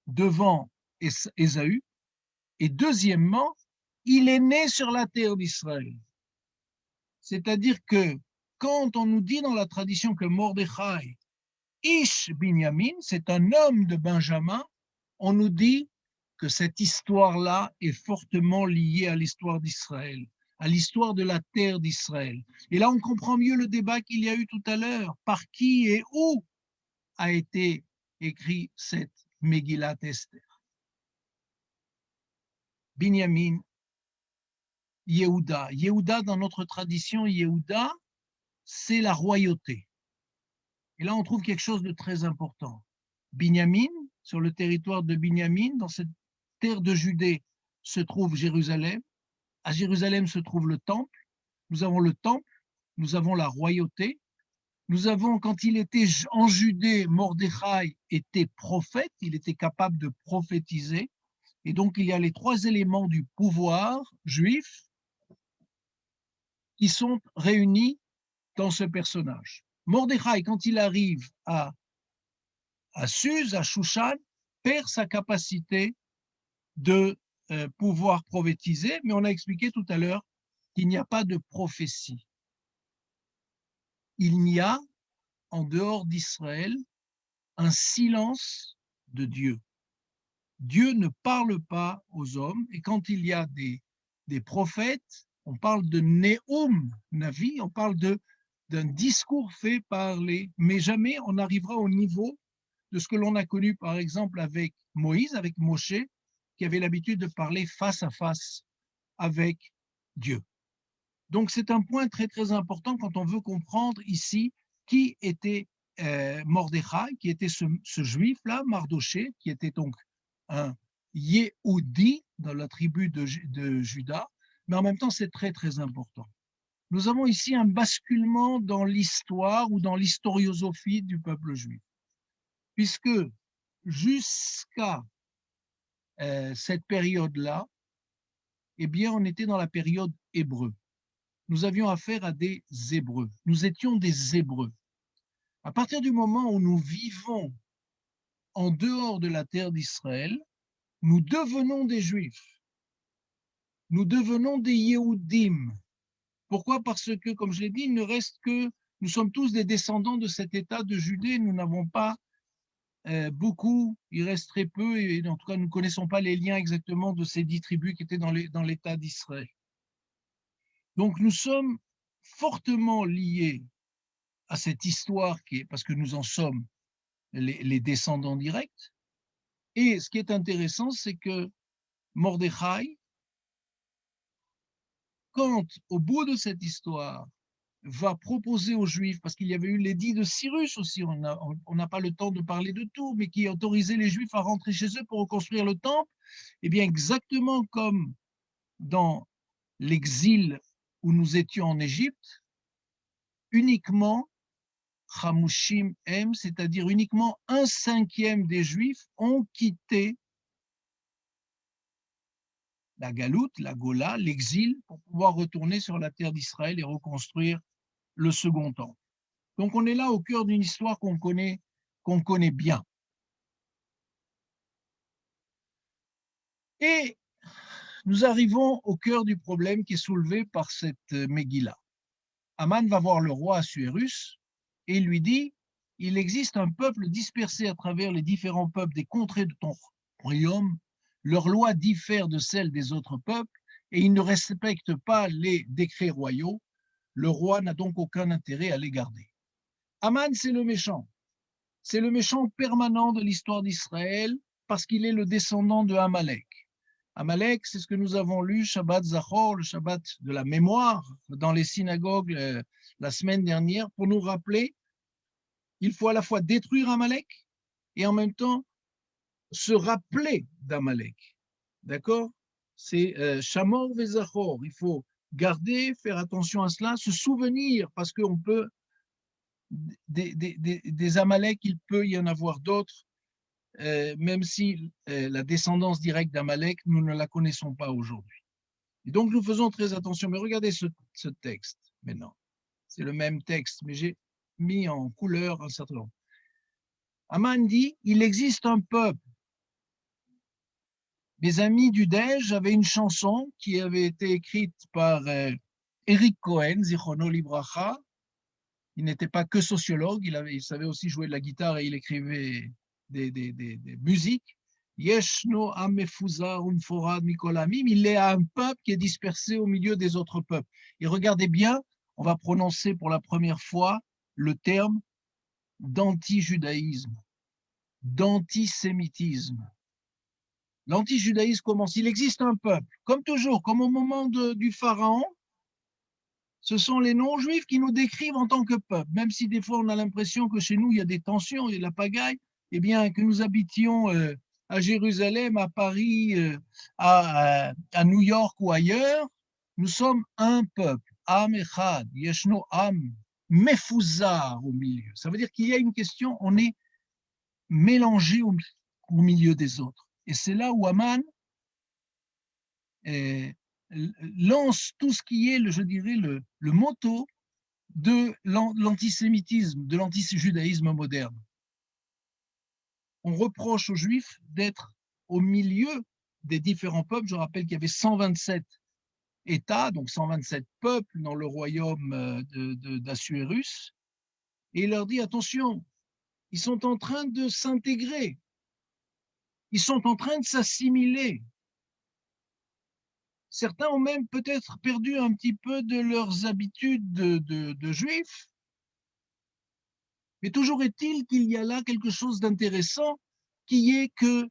[SPEAKER 2] devant Ésaü. Et deuxièmement, il est né sur la terre d'Israël. C'est-à-dire que quand on nous dit dans la tradition que Mordechai, Ish Binyamin, c'est un homme de Benjamin, on nous dit que cette histoire-là est fortement liée à l'histoire d'Israël, à l'histoire de la terre d'Israël. Et là, on comprend mieux le débat qu'il y a eu tout à l'heure. Par qui et où a été écrit cette Megillat Esther? Binyamin, Yehuda. Yehuda, dans notre tradition, Yehuda, c'est la royauté. Et là, on trouve quelque chose de très important. Binyamin, sur le territoire de Binyamin, dans cette terre de Judée, se trouve Jérusalem. À Jérusalem se trouve le temple. Nous avons le temple, nous avons la royauté. Nous avons, quand il était en Judée, Mordechai était prophète, il était capable de prophétiser. Et donc, il y a les trois éléments du pouvoir juif qui sont réunis dans ce personnage. Mordechai, quand il arrive à Suse, à Shushan, perd sa capacité de pouvoir prophétiser, mais on a expliqué tout à l'heure qu'il n'y a pas de prophétie. Il n'y a, en dehors d'Israël, un silence de Dieu. Dieu ne parle pas aux hommes, et quand il y a des prophètes, on parle de Neum Navi, on parle d'un discours fait par mais jamais on n'arrivera au niveau de ce que l'on a connu par exemple avec Moïse, avec Moshe, qui avait l'habitude de parler face à face avec Dieu. Donc c'est un point très très important quand on veut comprendre ici qui était Mordechai, qui était ce juif-là, Mardoché, qui était donc un Yehudi dans la tribu de Juda, mais en même temps c'est très très important. Nous avons ici un basculement dans l'histoire ou dans l'historiosophie du peuple juif, puisque jusqu'à cette période-là, eh bien, on était dans la période hébreu. Nous avions affaire à des Hébreux. Nous étions des Hébreux. À partir du moment où nous vivons en dehors de la terre d'Israël, nous devenons des Juifs. Nous devenons des Yehudim. Pourquoi? Parce que, comme je l'ai dit, il ne reste que, nous sommes tous des descendants de cet État de Judée. Nous n'avons pas beaucoup, il reste très peu, et en tout cas, nous ne connaissons pas les liens exactement de ces 10 tribus qui étaient dans l'État d'Israël. Donc, nous sommes fortement liés à cette histoire parce que nous en sommes les descendants directs. Et ce qui est intéressant, c'est que Mordechai, quand au bout de cette histoire, va proposer aux Juifs, parce qu'il y avait eu l'édit de Cyrus aussi, on n'a pas le temps de parler de tout, mais qui autorisait les Juifs à rentrer chez eux pour reconstruire le temple, et bien exactement comme dans l'exil où nous étions en Égypte, uniquement Chamushim M, c'est-à-dire uniquement 1/5 des Juifs ont quitté la Galoute, la Gola, l'exil, pour pouvoir retourner sur la terre d'Israël et reconstruire le second temple. Donc on est là au cœur d'une histoire qu'on connaît bien. Et nous arrivons au cœur du problème qui est soulevé par cette Megillah. Aman va voir le roi Assuérus et il lui dit, il existe un peuple dispersé à travers les différents peuples des contrées de ton royaume, leurs lois diffèrent de celles des autres peuples et ils ne respectent pas les décrets royaux. Le roi n'a donc aucun intérêt à les garder. Aman, c'est le méchant. C'est le méchant permanent de l'histoire d'Israël parce qu'il est le descendant de Amalek. Amalek, c'est ce que nous avons lu, Shabbat Zachor, le Shabbat de la mémoire, dans les synagogues la semaine dernière, pour nous rappeler qu'il faut à la fois détruire Amalek et en même temps se rappeler d'Amalek. D'accord? C'est Shamor Vezachor. Il faut garder, faire attention à cela, se souvenir, parce qu'on peut, des Amalek, il peut y en avoir d'autres, même si la descendance directe d'Amalek, nous ne la connaissons pas aujourd'hui. Et donc, nous faisons très attention. Mais regardez ce texte maintenant. C'est le même texte, mais j'ai mis en couleur un certain nombre. Aman dit, il existe un peuple. Mes amis du Dej avaient une chanson qui avait été écrite par Eric Cohen, Zichrono Libracha. Il n'était pas que sociologue, il savait aussi jouer de la guitare et il écrivait des musiques. Yeshno Amefuzar Umforad Mikolamim, il est un peuple qui est dispersé au milieu des autres peuples. Et regardez bien, on va prononcer pour la première fois le terme d'anti-judaïsme, d'antisémitisme. L'anti-judaïsme commence. Il existe un peuple, comme toujours, comme au moment du pharaon, ce sont les non-juifs qui nous décrivent en tant que peuple, même si des fois on a l'impression que chez nous il y a des tensions, il y a de la pagaille, eh bien que nous habitions à Jérusalem, à Paris, à New York ou ailleurs, nous sommes un peuple, Am Echad, Yeshno Am, Mefuzar au milieu. Ça veut dire qu'il y a une question, on est mélangé au milieu des autres. Et c'est là où Aman lance tout ce qui est, je dirais, le motto de l'antisémitisme, de l'antijudaïsme moderne. On reproche aux Juifs d'être au milieu des différents peuples. Je rappelle qu'il y avait 127 États, donc 127 peuples dans le royaume d'Assuérus. Et il leur dit, attention, ils sont en train de s'intégrer. Ils sont en train de s'assimiler. Certains ont même peut-être perdu un petit peu de leurs habitudes de juifs. Mais toujours est-il qu'il y a là quelque chose d'intéressant qui est que,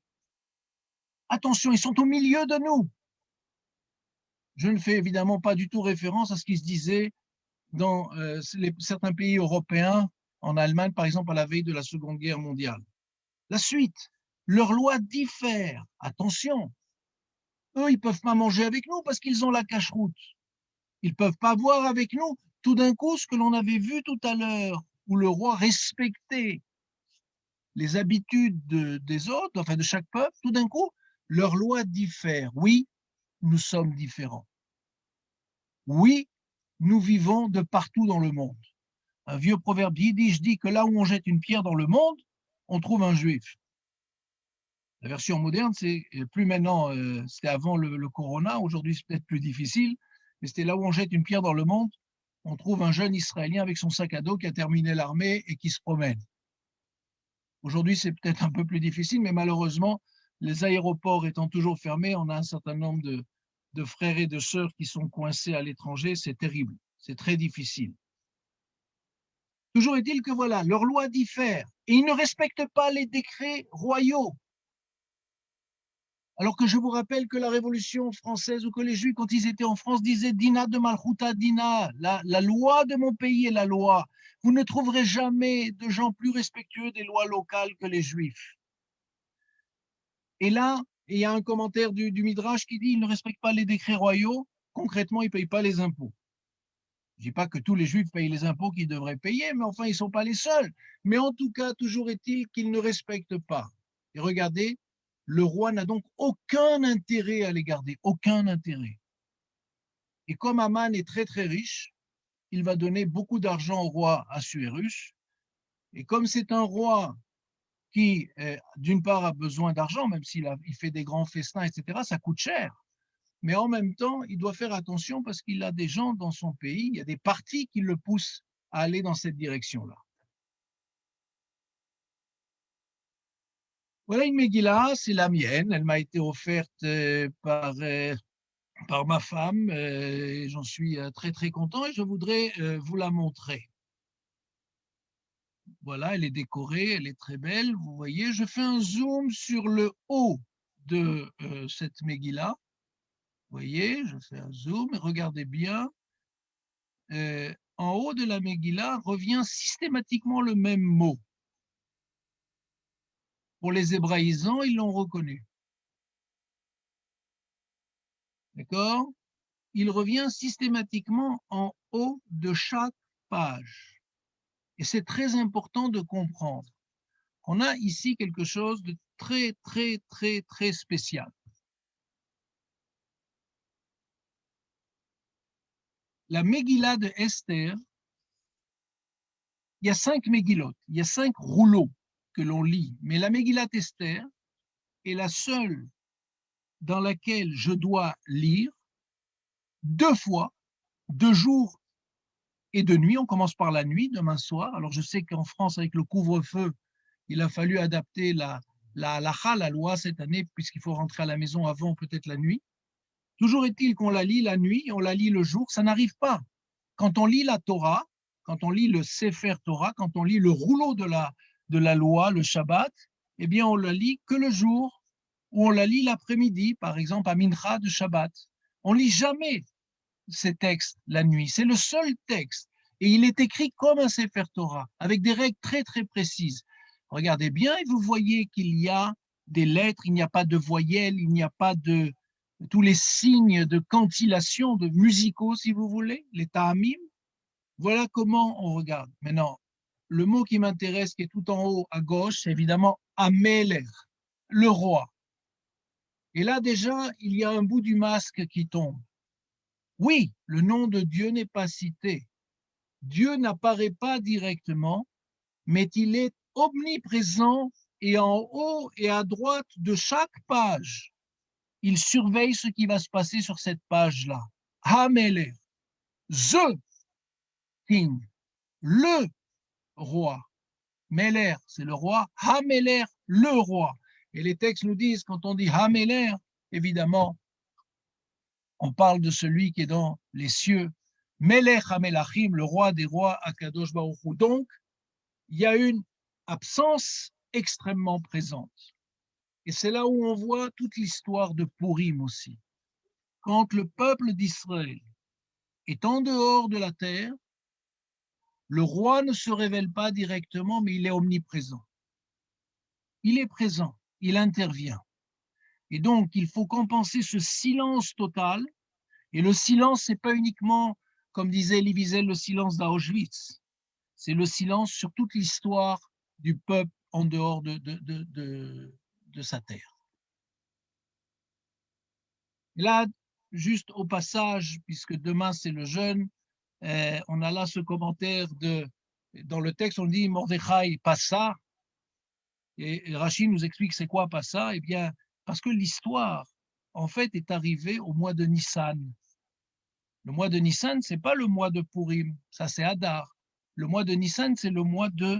[SPEAKER 2] attention, ils sont au milieu de nous. Je ne fais évidemment pas du tout référence à ce qui se disait dans certains pays européens, en Allemagne par exemple, à la veille de la Seconde Guerre mondiale. La suite, leurs lois diffèrent. Attention, eux, ils ne peuvent pas manger avec nous parce qu'ils ont la cache-route. Ils ne peuvent pas voir avec nous tout d'un coup ce que l'on avait vu tout à l'heure, où le roi respectait les habitudes des autres, enfin de chaque peuple, tout d'un coup, leurs lois diffèrent. Oui, nous sommes différents. Oui, nous vivons de partout dans le monde. Un vieux proverbe yiddish dit que là où on jette une pierre dans le monde, on trouve un juif. La version moderne, c'est plus maintenant, c'était avant le corona, aujourd'hui c'est peut-être plus difficile, mais c'était là où on jette une pierre dans le monde, on trouve un jeune Israélien avec son sac à dos qui a terminé l'armée et qui se promène. Aujourd'hui, c'est peut-être un peu plus difficile, mais malheureusement, les aéroports étant toujours fermés, on a un certain nombre de frères et de sœurs qui sont coincés à l'étranger. C'est terrible, c'est très difficile. Toujours est-il que voilà, leurs lois diffèrent et ils ne respectent pas les décrets royaux. Alors que je vous rappelle que la Révolution française ou que les Juifs, quand ils étaient en France, disaient Dina de Malchuta Dina, la loi de mon pays est la loi. Vous ne trouverez jamais de gens plus respectueux des lois locales que les Juifs. Et là, il y a un commentaire du Midrash qui dit ils ne respectent pas les décrets royaux, concrètement, ils ne payent pas les impôts. Je ne dis pas que tous les Juifs payent les impôts qu'ils devraient payer, mais enfin, ils ne sont pas les seuls. Mais en tout cas, toujours est-il qu'ils ne respectent pas. Et regardez, le roi n'a donc aucun intérêt à les garder, aucun intérêt. Et comme Aman est très très riche, il va donner beaucoup d'argent au roi Assuérus. Et comme c'est un roi qui, d'une part, a besoin d'argent, même s'il fait des grands festins, etc., ça coûte cher. Mais en même temps, il doit faire attention parce qu'il a des gens dans son pays, il y a des partis qui le poussent à aller dans cette direction-là. Voilà une Megillah, c'est la mienne, elle m'a été offerte par ma femme, et j'en suis très très content et je voudrais vous la montrer. Voilà, elle est décorée, elle est très belle, vous voyez, je fais un zoom sur le haut de cette Megillah. Vous voyez, je fais un zoom, regardez bien. En haut de la Megillah revient systématiquement le même mot. Pour les hébraïsants, ils l'ont reconnu. D'accord? Il revient systématiquement en haut de chaque page. Et c'est très important de comprendre qu'on a ici quelque chose de très, très, très, très spécial. La Megillah de Esther, il y a 5 Megillot, il y a 5 rouleaux que l'on lit, mais la Megillah d'Esther est la seule dans laquelle je dois lire 2 fois, 2 jours et 2 nuits. On commence par la nuit, demain soir. Alors je sais qu'en France, avec le couvre-feu, il a fallu adapter la halakha, la loi cette année, puisqu'il faut rentrer à la maison avant peut-être la nuit. Toujours est-il qu'on la lit la nuit, on la lit le jour, ça n'arrive pas. Quand on lit la Torah, quand on lit le Sefer Torah, quand on lit le rouleau de la loi, le Shabbat, eh bien on la lit que le jour, ou on la lit l'après-midi, par exemple à Mincha de Shabbat. On lit jamais ces textes la nuit, c'est le seul texte. Et il est écrit comme un Sefer Torah, avec des règles très très précises. Regardez bien et vous voyez qu'il y a des lettres, il n'y a pas de voyelles, il n'y a pas de tous les signes de cantillation, de musicaux, si vous voulez, les ta'amim. Voilà comment on regarde. Maintenant, le mot qui m'intéresse, qui est tout en haut à gauche, c'est évidemment Ameler, le roi. Et là, déjà, il y a un bout du masque qui tombe. Oui, le nom de Dieu n'est pas cité. Dieu n'apparaît pas directement, mais il est omniprésent et en haut et à droite de chaque page. Il surveille ce qui va se passer sur cette page-là. Hameler, the king, le roi. Meler, c'est le roi. Hameler, le roi. Et les textes nous disent, quand on dit Hameler, évidemment, on parle de celui qui est dans les cieux. Melech Hamelachim, le roi des rois, Akadosh Baruch Hu. Donc, il y a une absence extrêmement présente. Et c'est là où on voit toute l'histoire de Purim aussi. Quand le peuple d'Israël est en dehors de la terre, le roi ne se révèle pas directement, mais il est omniprésent. Il est présent, il intervient. Et donc, il faut compenser ce silence total. Et le silence, ce n'est pas uniquement, comme disait Elie Wiesel, le silence d'Auschwitz. C'est le silence sur toute l'histoire du peuple en dehors de sa terre. Et là, juste au passage, puisque demain c'est le jeûne, on a là ce commentaire dans le texte, on dit Mordechai passa, et Rachid nous explique c'est quoi passa. Eh bien, parce que l'histoire, en fait, est arrivée au mois de Nissan. Le mois de Nissan, c'est pas le mois de Purim, ça c'est Hadar. Le mois de Nissan, c'est le mois de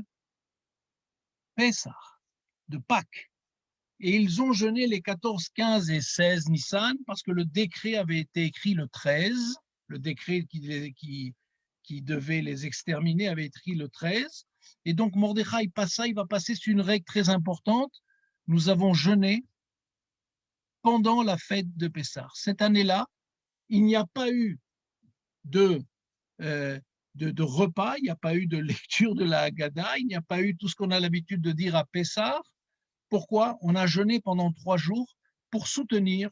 [SPEAKER 2] Pessah, de Pâques. Et ils ont jeûné les 14, 15 et 16 Nissan parce que le décret avait été écrit le 13, le décret qui devait les exterminer avait été écrit le 13. Et donc Mordechai Passa, il va passer sur une règle très importante. Nous avons jeûné pendant la fête de Pessah. Cette année-là, il n'y a pas eu de repas, il n'y a pas eu de lecture de la Haggadah, il n'y a pas eu tout ce qu'on a l'habitude de dire à Pessah. Pourquoi? On a jeûné pendant 3 jours pour soutenir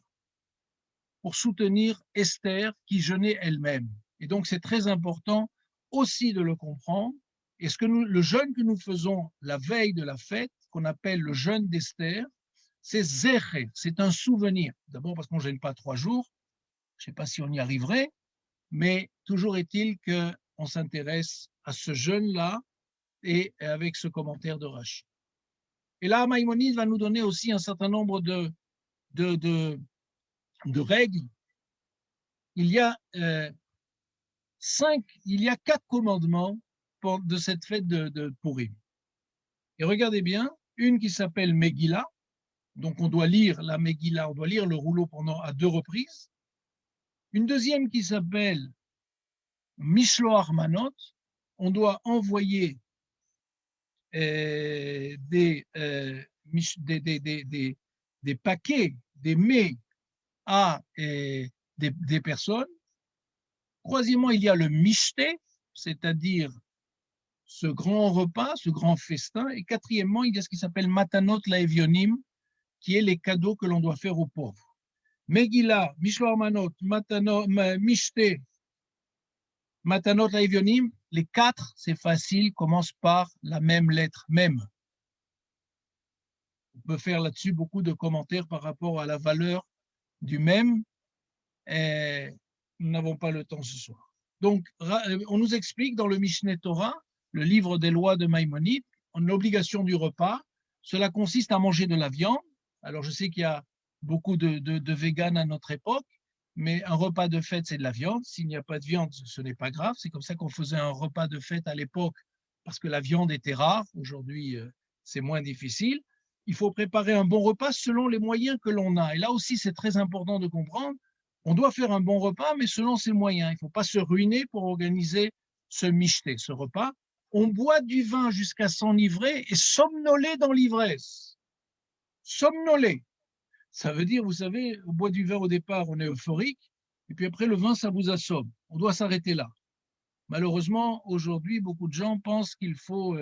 [SPEAKER 2] Esther qui jeûnait elle-même. Et donc c'est très important aussi de le comprendre. Et le jeûne que nous faisons la veille de la fête, qu'on appelle le jeûne d'Esther, c'est Zecher, c'est un souvenir. D'abord parce qu'on ne jeûne pas 3 jours, je ne sais pas si on y arriverait, mais toujours est-il qu'on s'intéresse à ce jeûne-là et avec ce commentaire de Rashi. Et là, Maïmonide va nous donner aussi un certain nombre de règles. Il y a 4 commandements de cette fête de Purim. Et regardez bien, une qui s'appelle Megillah, donc on doit lire la Megillah, on doit lire le rouleau à 2 reprises. Une deuxième qui s'appelle Mishloach Manot, on doit envoyer des paquets, des mets à des personnes. Troisièmement, il y a le Mishté, c'est-à-dire ce grand repas, ce grand festin. Et quatrièmement, il y a ce qui s'appelle Matanot Laevionim, qui est les cadeaux que l'on doit faire aux pauvres. Megillah, Mishloach Manot, Mishté, Matanot Laevionim, les 4, c'est facile, commencent par la même lettre, même. On peut faire là-dessus beaucoup de commentaires par rapport à la valeur du même. Et nous n'avons pas le temps ce soir. Donc, on nous explique dans le Mishneh Torah, le livre des lois de Maïmonide, l'obligation du repas. Cela consiste à manger de la viande. Alors, je sais qu'il y a beaucoup de véganes à notre époque, mais un repas de fête, c'est de la viande. S'il n'y a pas de viande, ce n'est pas grave. C'est comme ça qu'on faisait un repas de fête à l'époque, parce que la viande était rare. Aujourd'hui, c'est moins difficile. Il faut préparer un bon repas selon les moyens que l'on a. Et là aussi, c'est très important de comprendre. On doit faire un bon repas, mais selon ses moyens. Il ne faut pas se ruiner pour organiser ce michté, ce repas. On boit du vin jusqu'à s'enivrer et somnoler dans l'ivresse. Somnoler. Ça veut dire, vous savez, on boit du vin au départ, on est euphorique, et puis après, le vin, ça vous assomme. On doit s'arrêter là. Malheureusement, aujourd'hui, beaucoup de gens pensent qu'il faut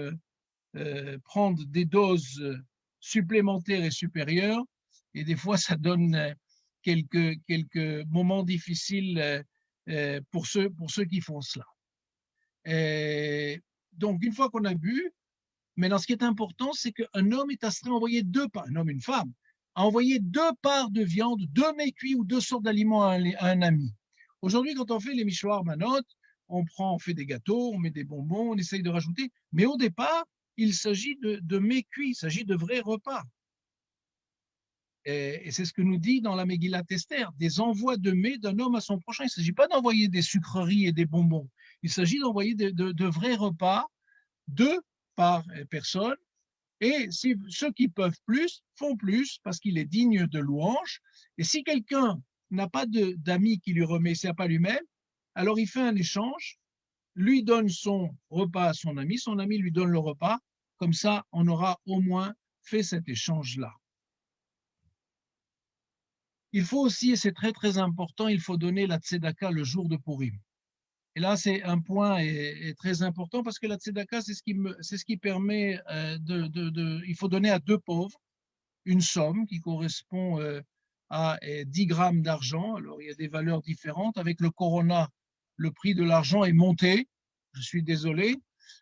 [SPEAKER 2] prendre des doses supplémentaires et supérieures, et des fois, ça donne quelques moments difficiles pour ceux qui font cela. Donc, une fois qu'on a bu, maintenant, ce qui est important, c'est qu'un homme est astreint à envoyer 2 parts, un homme, une femme, à envoyer 2 parts de viande, 2 mets cuits ou 2 sortes d'aliments à un ami. Aujourd'hui, quand on fait les Mishloach Manot, on fait des gâteaux, on met des bonbons, on essaye de rajouter, mais au départ, il s'agit de mets cuits, il s'agit de vrais repas. Et c'est ce que nous dit dans la Megillat Esther, des envois de mets d'un homme à son prochain. Il ne s'agit pas d'envoyer des sucreries et des bonbons. Il s'agit d'envoyer de vrais repas, 2 par personne. Et si ceux qui peuvent plus font plus parce qu'il est digne de louange. Et si quelqu'un n'a pas d'amis qui lui remet, c'est pas lui-même, alors il fait un échange, lui donne son repas à son ami lui donne le repas. Comme ça, on aura au moins fait cet échange-là. Il faut aussi, et c'est très très important, il faut donner la tzedaka le jour de Purim. Et là, c'est un point est très important parce que la tzedaka, c'est ce qui permet il faut donner à 2 pauvres une somme qui correspond à 10 grammes d'argent. Alors, il y a des valeurs différentes. Avec le corona, le prix de l'argent est monté. Je suis désolé.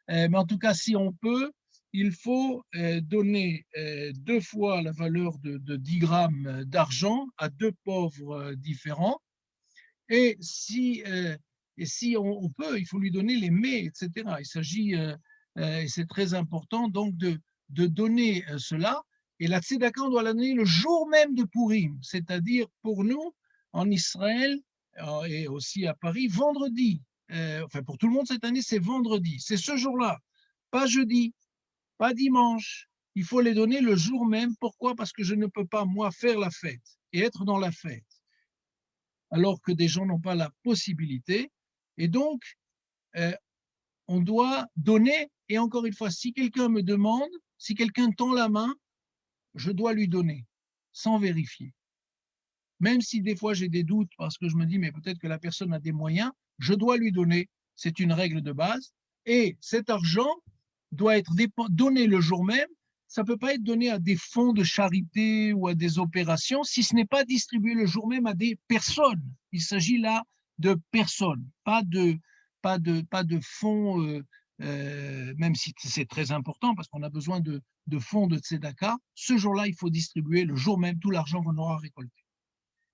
[SPEAKER 2] Mais en tout cas, si on peut, il faut donner 2 fois la valeur de 10 grammes d'argent à 2 pauvres différents. Et si on peut, il faut lui donner les mets, etc. Il s'agit, et c'est très important, donc de donner cela. Et la tzedaka, on doit la donner le jour même de Purim, c'est-à-dire pour nous, en Israël et aussi à Paris, vendredi. Enfin, pour tout le monde cette année, c'est vendredi. C'est ce jour-là, pas jeudi, pas dimanche. Il faut les donner le jour même. Pourquoi? Parce que je ne peux pas, moi, faire la fête et être dans la fête alors que des gens n'ont pas la possibilité. Et donc, on doit donner. Et encore une fois, si quelqu'un me demande, si quelqu'un tend la main, je dois lui donner, sans vérifier. même si des fois j'ai des doutes parce que je me dis, mais peut-être que la personne a des moyens, je dois lui donner. C'est une règle de base. Et cet argent doit être donné le jour même. Ça ne peut pas être donné à des fonds de charité ou à des opérations si ce n'est pas distribué le jour même à des personnes. Il s'agit là de personnes, pas de fonds, même si c'est très important parce qu'on a besoin de fonds de tzedaka. Ce jour-là, il faut distribuer le jour même tout l'argent qu'on aura récolté.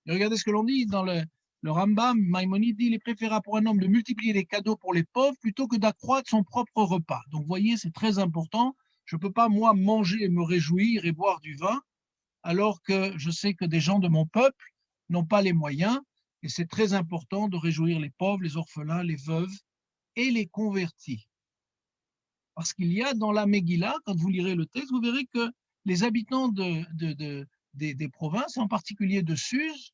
[SPEAKER 2] Et regardez ce que l'on dit dans le Rambam, Maïmonide dit, il est préférable pour un homme de multiplier les cadeaux pour les pauvres plutôt que d'accroître son propre repas. Donc, vous voyez, c'est très important. Je ne peux pas, moi, manger et me réjouir et boire du vin, alors que je sais que des gens de mon peuple n'ont pas les moyens. Et c'est très important de réjouir les pauvres, les orphelins, les veuves et les convertis. Parce qu'il y a dans la Megillah, quand vous lirez le texte, vous verrez que les habitants des provinces, en particulier de Suse,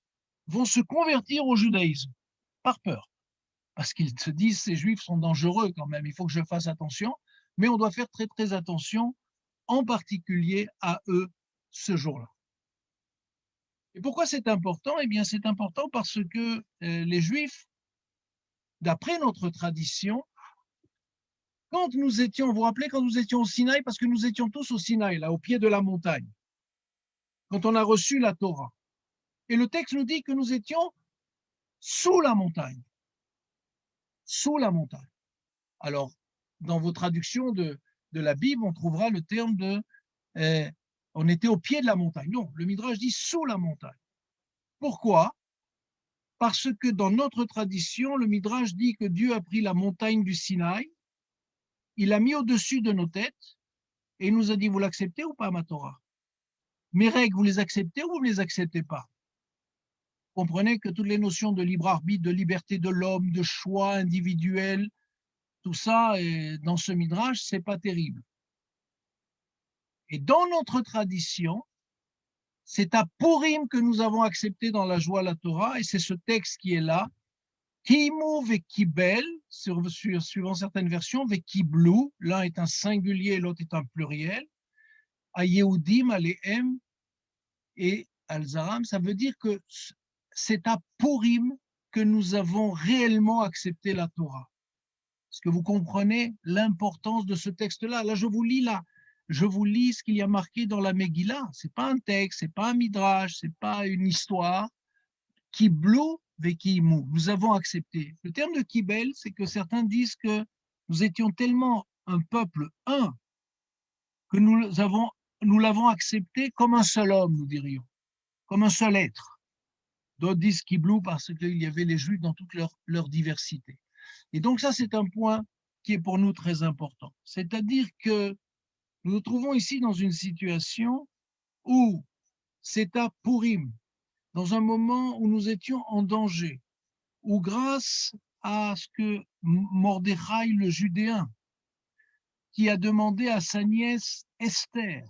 [SPEAKER 2] vont se convertir au judaïsme par peur. Parce qu'ils se disent, ces juifs sont dangereux quand même, il faut que je fasse attention. Mais on doit faire très très attention, en particulier à eux, ce jour-là. Et pourquoi c'est important? Eh bien, c'est important parce que les juifs, d'après notre tradition, quand nous étions, vous vous rappelez, quand nous étions au Sinaï, parce que nous étions tous au Sinaï, là, au pied de la montagne, quand on a reçu la Torah. Et le texte nous dit que nous étions sous la montagne. Sous la montagne. Alors, dans vos traductions de la Bible, on trouvera le terme de on était au pied de la montagne. Non, le Midrash dit sous la montagne. Pourquoi? Parce que dans notre tradition, le Midrash dit que Dieu a pris la montagne du Sinaï, il l'a mis au-dessus de nos têtes et il nous a dit, vous l'acceptez ou pas, ma Torah? Mes règles, vous les acceptez ou vous ne les acceptez pas? Comprenez que toutes les notions de libre arbitre, de liberté de l'homme, de choix individuel, tout ça, dans ce Midrash, c'est pas terrible. Et dans notre tradition, c'est à Purim que nous avons accepté dans la joie la Torah, et c'est ce texte qui est là, Kimu vekibel, suivant certaines versions, vekiblu, l'un est un singulier, l'autre est un pluriel, à Yehudim, Alehem et Al-Zaram, ça veut dire que c'est à Purim que nous avons réellement accepté la Torah. Est-ce que vous comprenez l'importance de ce texte-là? Là, je vous lis ce qu'il y a marqué dans la Megillah. C'est pas un texte, c'est pas un midrash, c'est pas une histoire. Kiblu vekimu. Nous avons accepté. Le terme de kibel, c'est que certains disent que nous étions tellement un peuple un que nous l'avons accepté comme un seul homme, nous dirions, comme un seul être. D'autres disent kiblu parce qu'il y avait les Juifs dans toute leur diversité. Et donc ça, c'est un point qui est pour nous très important. C'est-à-dire que nous nous trouvons ici dans une situation où c'est à Purim, dans un moment où nous étions en danger, où grâce à ce que Mordechai le Judéen, qui a demandé à sa nièce Esther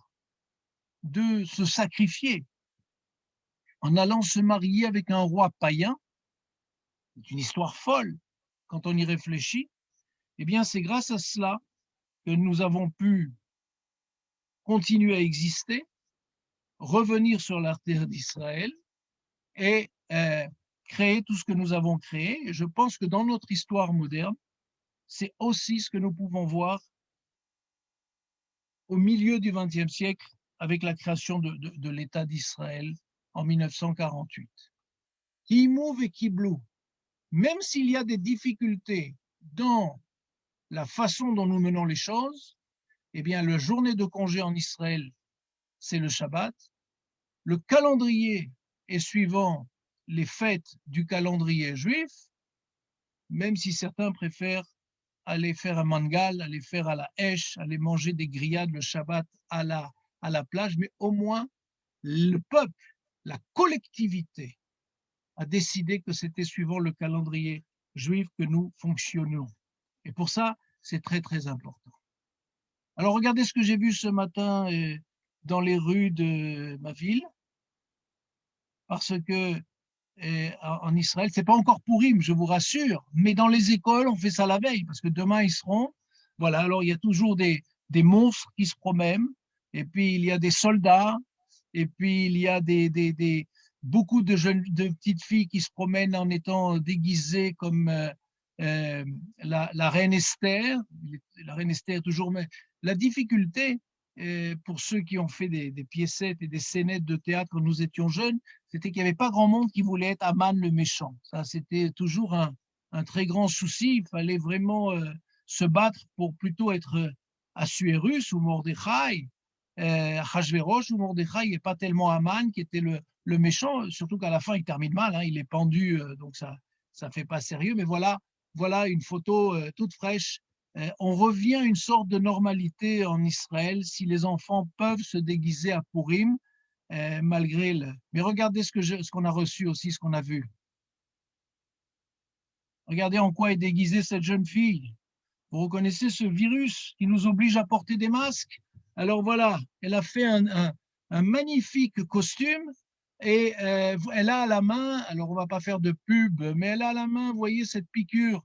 [SPEAKER 2] de se sacrifier en allant se marier avec un roi païen, c'est une histoire folle quand on y réfléchit, eh bien c'est grâce à cela que nous avons pu continuer à exister, revenir sur la terre d'Israël et créer tout ce que nous avons créé. Et je pense que dans notre histoire moderne, c'est aussi ce que nous pouvons voir au milieu du XXe siècle avec la création de l'État d'Israël en 1948. Kimu et Kiblu, même s'il y a des difficultés dans la façon dont nous menons les choses, eh bien, la journée de congé en Israël, c'est le Shabbat. Le calendrier est suivant les fêtes du calendrier juif, même si certains préfèrent aller faire un mangal, aller faire à la hèche, aller manger des grillades le Shabbat à la plage, mais au moins le peuple, la collectivité a décidé que c'était suivant le calendrier juif que nous fonctionnions. Et pour ça, c'est très très important. Alors regardez ce que j'ai vu ce matin dans les rues de ma ville, parce que en Israël, c'est pas encore Pourim, je vous rassure, mais dans les écoles, on fait ça la veille, parce que demain ils seront. Voilà, alors il y a toujours des monstres qui se promènent, et puis il y a des soldats, et puis il y a des beaucoup de petites filles qui se promènent en étant déguisées comme la reine Esther. La reine Esther toujours, mais la difficulté pour ceux qui ont fait des piécettes et des scénettes de théâtre quand nous étions jeunes, c'était qu'il n'y avait pas grand monde qui voulait être Aman le méchant. Ça, c'était toujours un très grand souci. Il fallait vraiment se battre pour plutôt être Assuérus ou Mordechai, Achashverosh ou Mordechai, et pas tellement Aman qui était le méchant, surtout qu'à la fin il termine mal, hein, il est pendu, donc ça fait pas sérieux. Mais voilà une photo toute fraîche. On revient à une sorte de normalité en Israël si les enfants peuvent se déguiser à Purim, malgré le. Mais regardez ce qu'on a reçu aussi, ce qu'on a vu. Regardez en quoi est déguisée cette jeune fille. Vous reconnaissez ce virus qui nous oblige à porter des masques? Alors voilà, elle a fait un magnifique costume et elle a à la main, alors on va pas faire de pub, mais elle a à la main, vous voyez, cette piqûre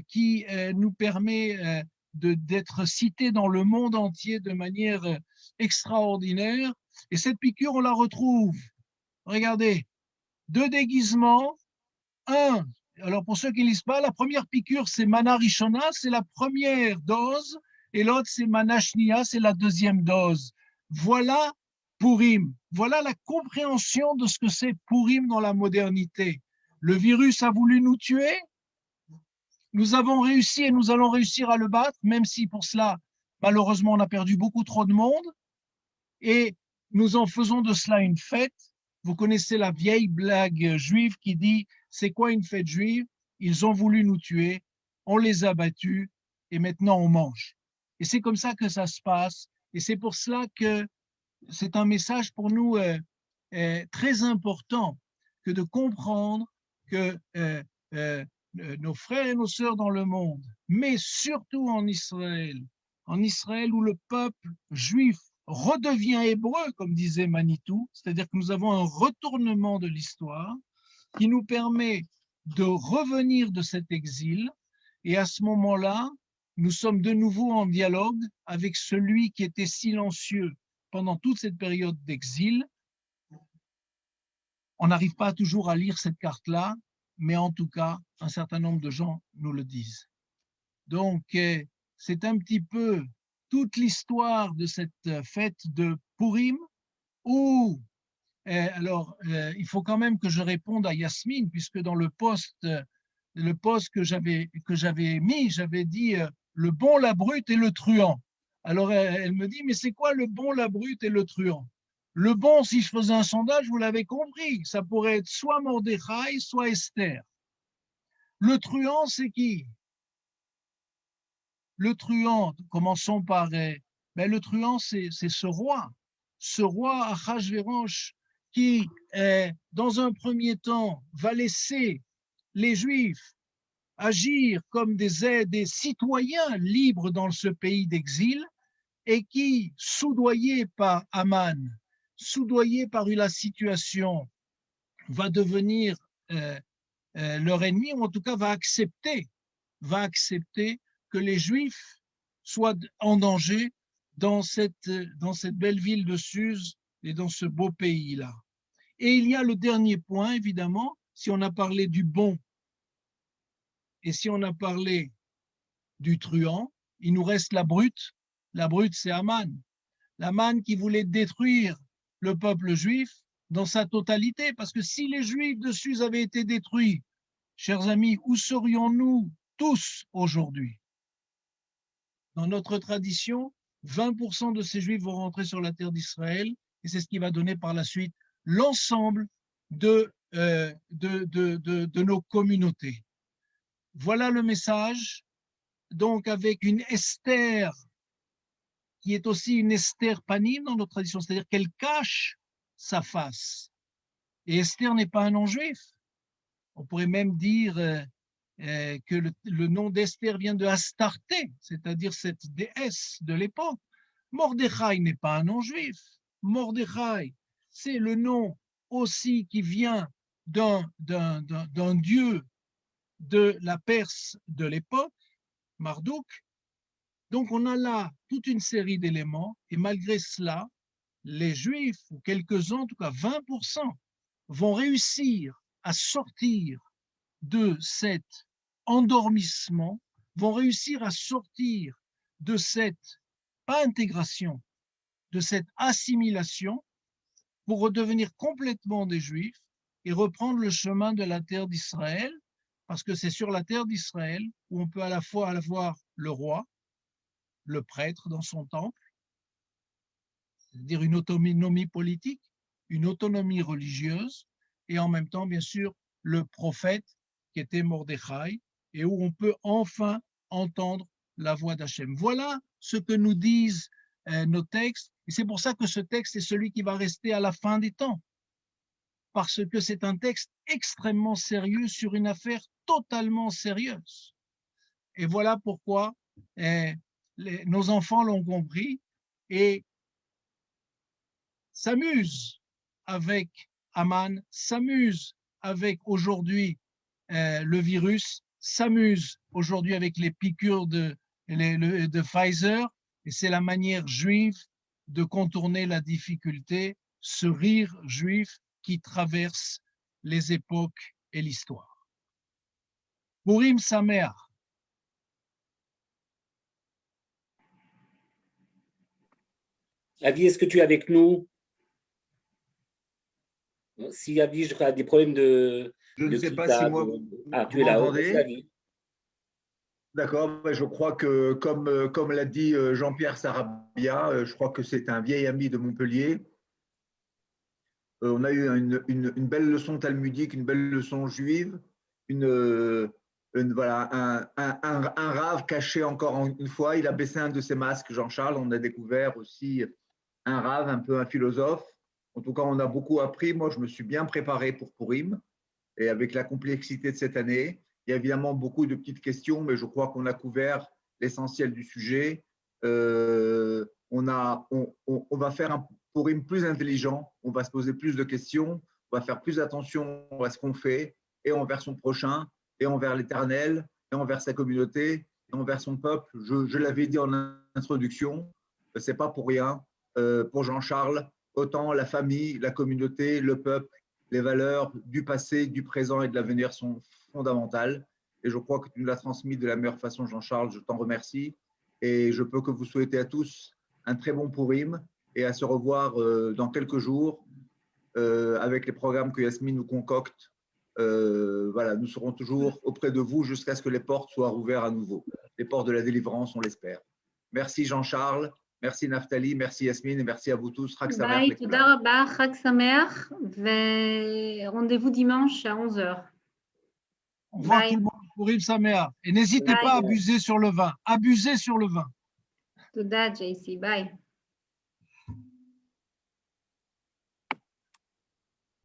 [SPEAKER 2] qui nous permet d'être citée dans le monde entier de manière extraordinaire. Et cette piqûre, on la retrouve. Regardez, deux déguisements. Un, alors pour ceux qui ne lisent pas, la première piqûre, c'est Mana Rishona, c'est la première dose, et l'autre, c'est Mana Shnia, c'est la deuxième dose. Voilà Purim. Voilà la compréhension de ce que c'est Purim dans la modernité. Le virus a voulu nous tuer. Nous avons réussi et nous allons réussir à le battre, même si pour cela, malheureusement, on a perdu beaucoup trop de monde. Et nous en faisons de cela une fête. Vous connaissez la vieille blague juive qui dit « C'est quoi une fête juive? Ils ont voulu nous tuer, on les a battus et maintenant on mange. » Et c'est comme ça que ça se passe. Et c'est pour cela que c'est un message pour nous très important que de comprendre que nos frères et nos sœurs dans le monde, mais surtout en Israël où le peuple juif redevient hébreu, comme disait Manitou, c'est-à-dire que nous avons un retournement de l'histoire qui nous permet de revenir de cet exil, et à ce moment-là, nous sommes de nouveau en dialogue avec celui qui était silencieux pendant toute cette période d'exil. On n'arrive pas toujours à lire cette carte-là, mais en tout cas, un certain nombre de gens nous le disent. Donc, c'est un petit peu toute l'histoire de cette fête de Purim, où, il faut quand même que je réponde à Yasmine, puisque dans le post que j'avais mis, j'avais dit le bon, la brute et le truand. Alors, elle me dit, mais c'est quoi le bon, la brute et le truand? Le bon, si je faisais un sondage, vous l'avez compris, ça pourrait être soit Mordechai, soit Esther. Le truand, c'est qui? Le truand, commençons par, le truand, c'est ce roi Achashverosh qui, dans un premier temps, va laisser les Juifs agir comme des citoyens libres dans ce pays d'exil et qui, soudoyé par Aman, soudoyé par la situation, va devenir leur ennemi, ou en tout cas va accepter que les Juifs soient en danger dans cette belle ville de Suse et dans ce beau pays-là. Et il y a le dernier point, évidemment, si on a parlé du bon et si on a parlé du truand, il nous reste la brute. La brute, c'est Aman. L'Aman qui voulait détruire le peuple juif dans sa totalité, parce que si les Juifs de Suse avaient été détruits, chers amis, où serions-nous tous aujourd'hui? Dans notre tradition, 20% de ces Juifs vont rentrer sur la terre d'Israël, et c'est ce qui va donner par la suite l'ensemble de nos communautés. Voilà le message, donc avec une Esther qui est aussi une Esther panim dans notre tradition, c'est-à-dire qu'elle cache sa face. Et Esther n'est pas un nom juif. On pourrait même dire que le nom d'Esther vient de Astarté, c'est-à-dire cette déesse de l'époque. Mordechai n'est pas un nom juif. Mordechai, c'est le nom aussi qui vient d'un dieu de la Perse de l'époque, Marduk. Donc on a là toute une série d'éléments, et malgré cela, les Juifs, ou quelques-uns, en tout cas 20%, vont réussir à sortir de cet endormissement, vont réussir à sortir de cette, pas intégration, de cette assimilation pour redevenir complètement des Juifs et reprendre le chemin de la terre d'Israël, parce que c'est sur la terre d'Israël où on peut à la fois avoir le roi, le prêtre dans son temple, c'est-à-dire une autonomie politique, une autonomie religieuse, et en même temps, bien sûr, le prophète qui était Mordechai, et où on peut enfin entendre la voix d'Hachem. Voilà ce que nous disent nos textes, et c'est pour ça que ce texte est celui qui va rester à la fin des temps, parce que c'est un texte extrêmement sérieux sur une affaire totalement sérieuse. Et voilà pourquoi nos enfants l'ont compris et s'amusent avec Aman, s'amusent avec aujourd'hui le virus, s'amusent aujourd'hui avec les piqûres de Pfizer, et c'est la manière juive de contourner la difficulté, ce rire juif qui traverse les époques et l'histoire. Purim Sameach.
[SPEAKER 3] Adi, est-ce que tu es avec nous? Si Adi, je crois, a des problèmes de.
[SPEAKER 1] Je ne sais pas si moi,
[SPEAKER 3] tu es là.
[SPEAKER 1] M'entendez? D'accord, je crois que comme l'a dit Jean-Pierre Sarabia, je crois que c'est un vieil ami de Montpellier. On a eu une belle leçon talmudique, une belle leçon juive, voilà, un rave caché encore une fois. Il a baissé un de ses masques, Jean-Charles. On a découvert aussi un rave, un peu un philosophe. En tout cas, on a beaucoup appris. Moi, je me suis bien préparé pour Purim, et avec la complexité de cette année. Il y a évidemment beaucoup de petites questions, mais je crois qu'on a couvert l'essentiel du sujet. On va faire un Purim plus intelligent, on va se poser plus de questions, on va faire plus attention à ce qu'on fait, et envers son prochain, et envers l'Éternel, et envers sa communauté, et envers son peuple. Je l'avais dit en introduction, ce n'est pas pour rien. Pour Jean-Charles, autant la famille, la communauté, le peuple, les valeurs du passé, du présent et de l'avenir sont fondamentales. Et je crois que tu nous l'as transmis de la meilleure façon, Jean-Charles. Je t'en remercie. Et je peux que vous souhaiter à tous un très bon Purim et à se revoir dans quelques jours avec les programmes que Yasmine nous concocte. Voilà, nous serons toujours auprès de vous jusqu'à ce que les portes soient ouvertes à nouveau. Les portes de la délivrance, on l'espère. Merci Jean-Charles. Merci Naftali, merci Yasmine et merci à vous tous. Chag Sameach.
[SPEAKER 4] Bye, toda rabba, Chag Sameach, rendez-vous dimanche à 11h.
[SPEAKER 2] Au revoir tout le monde, Purim Sameach. Et n'hésitez pas à abuser sur le vin. Abusez sur le vin.
[SPEAKER 4] Toda, JC. Bye.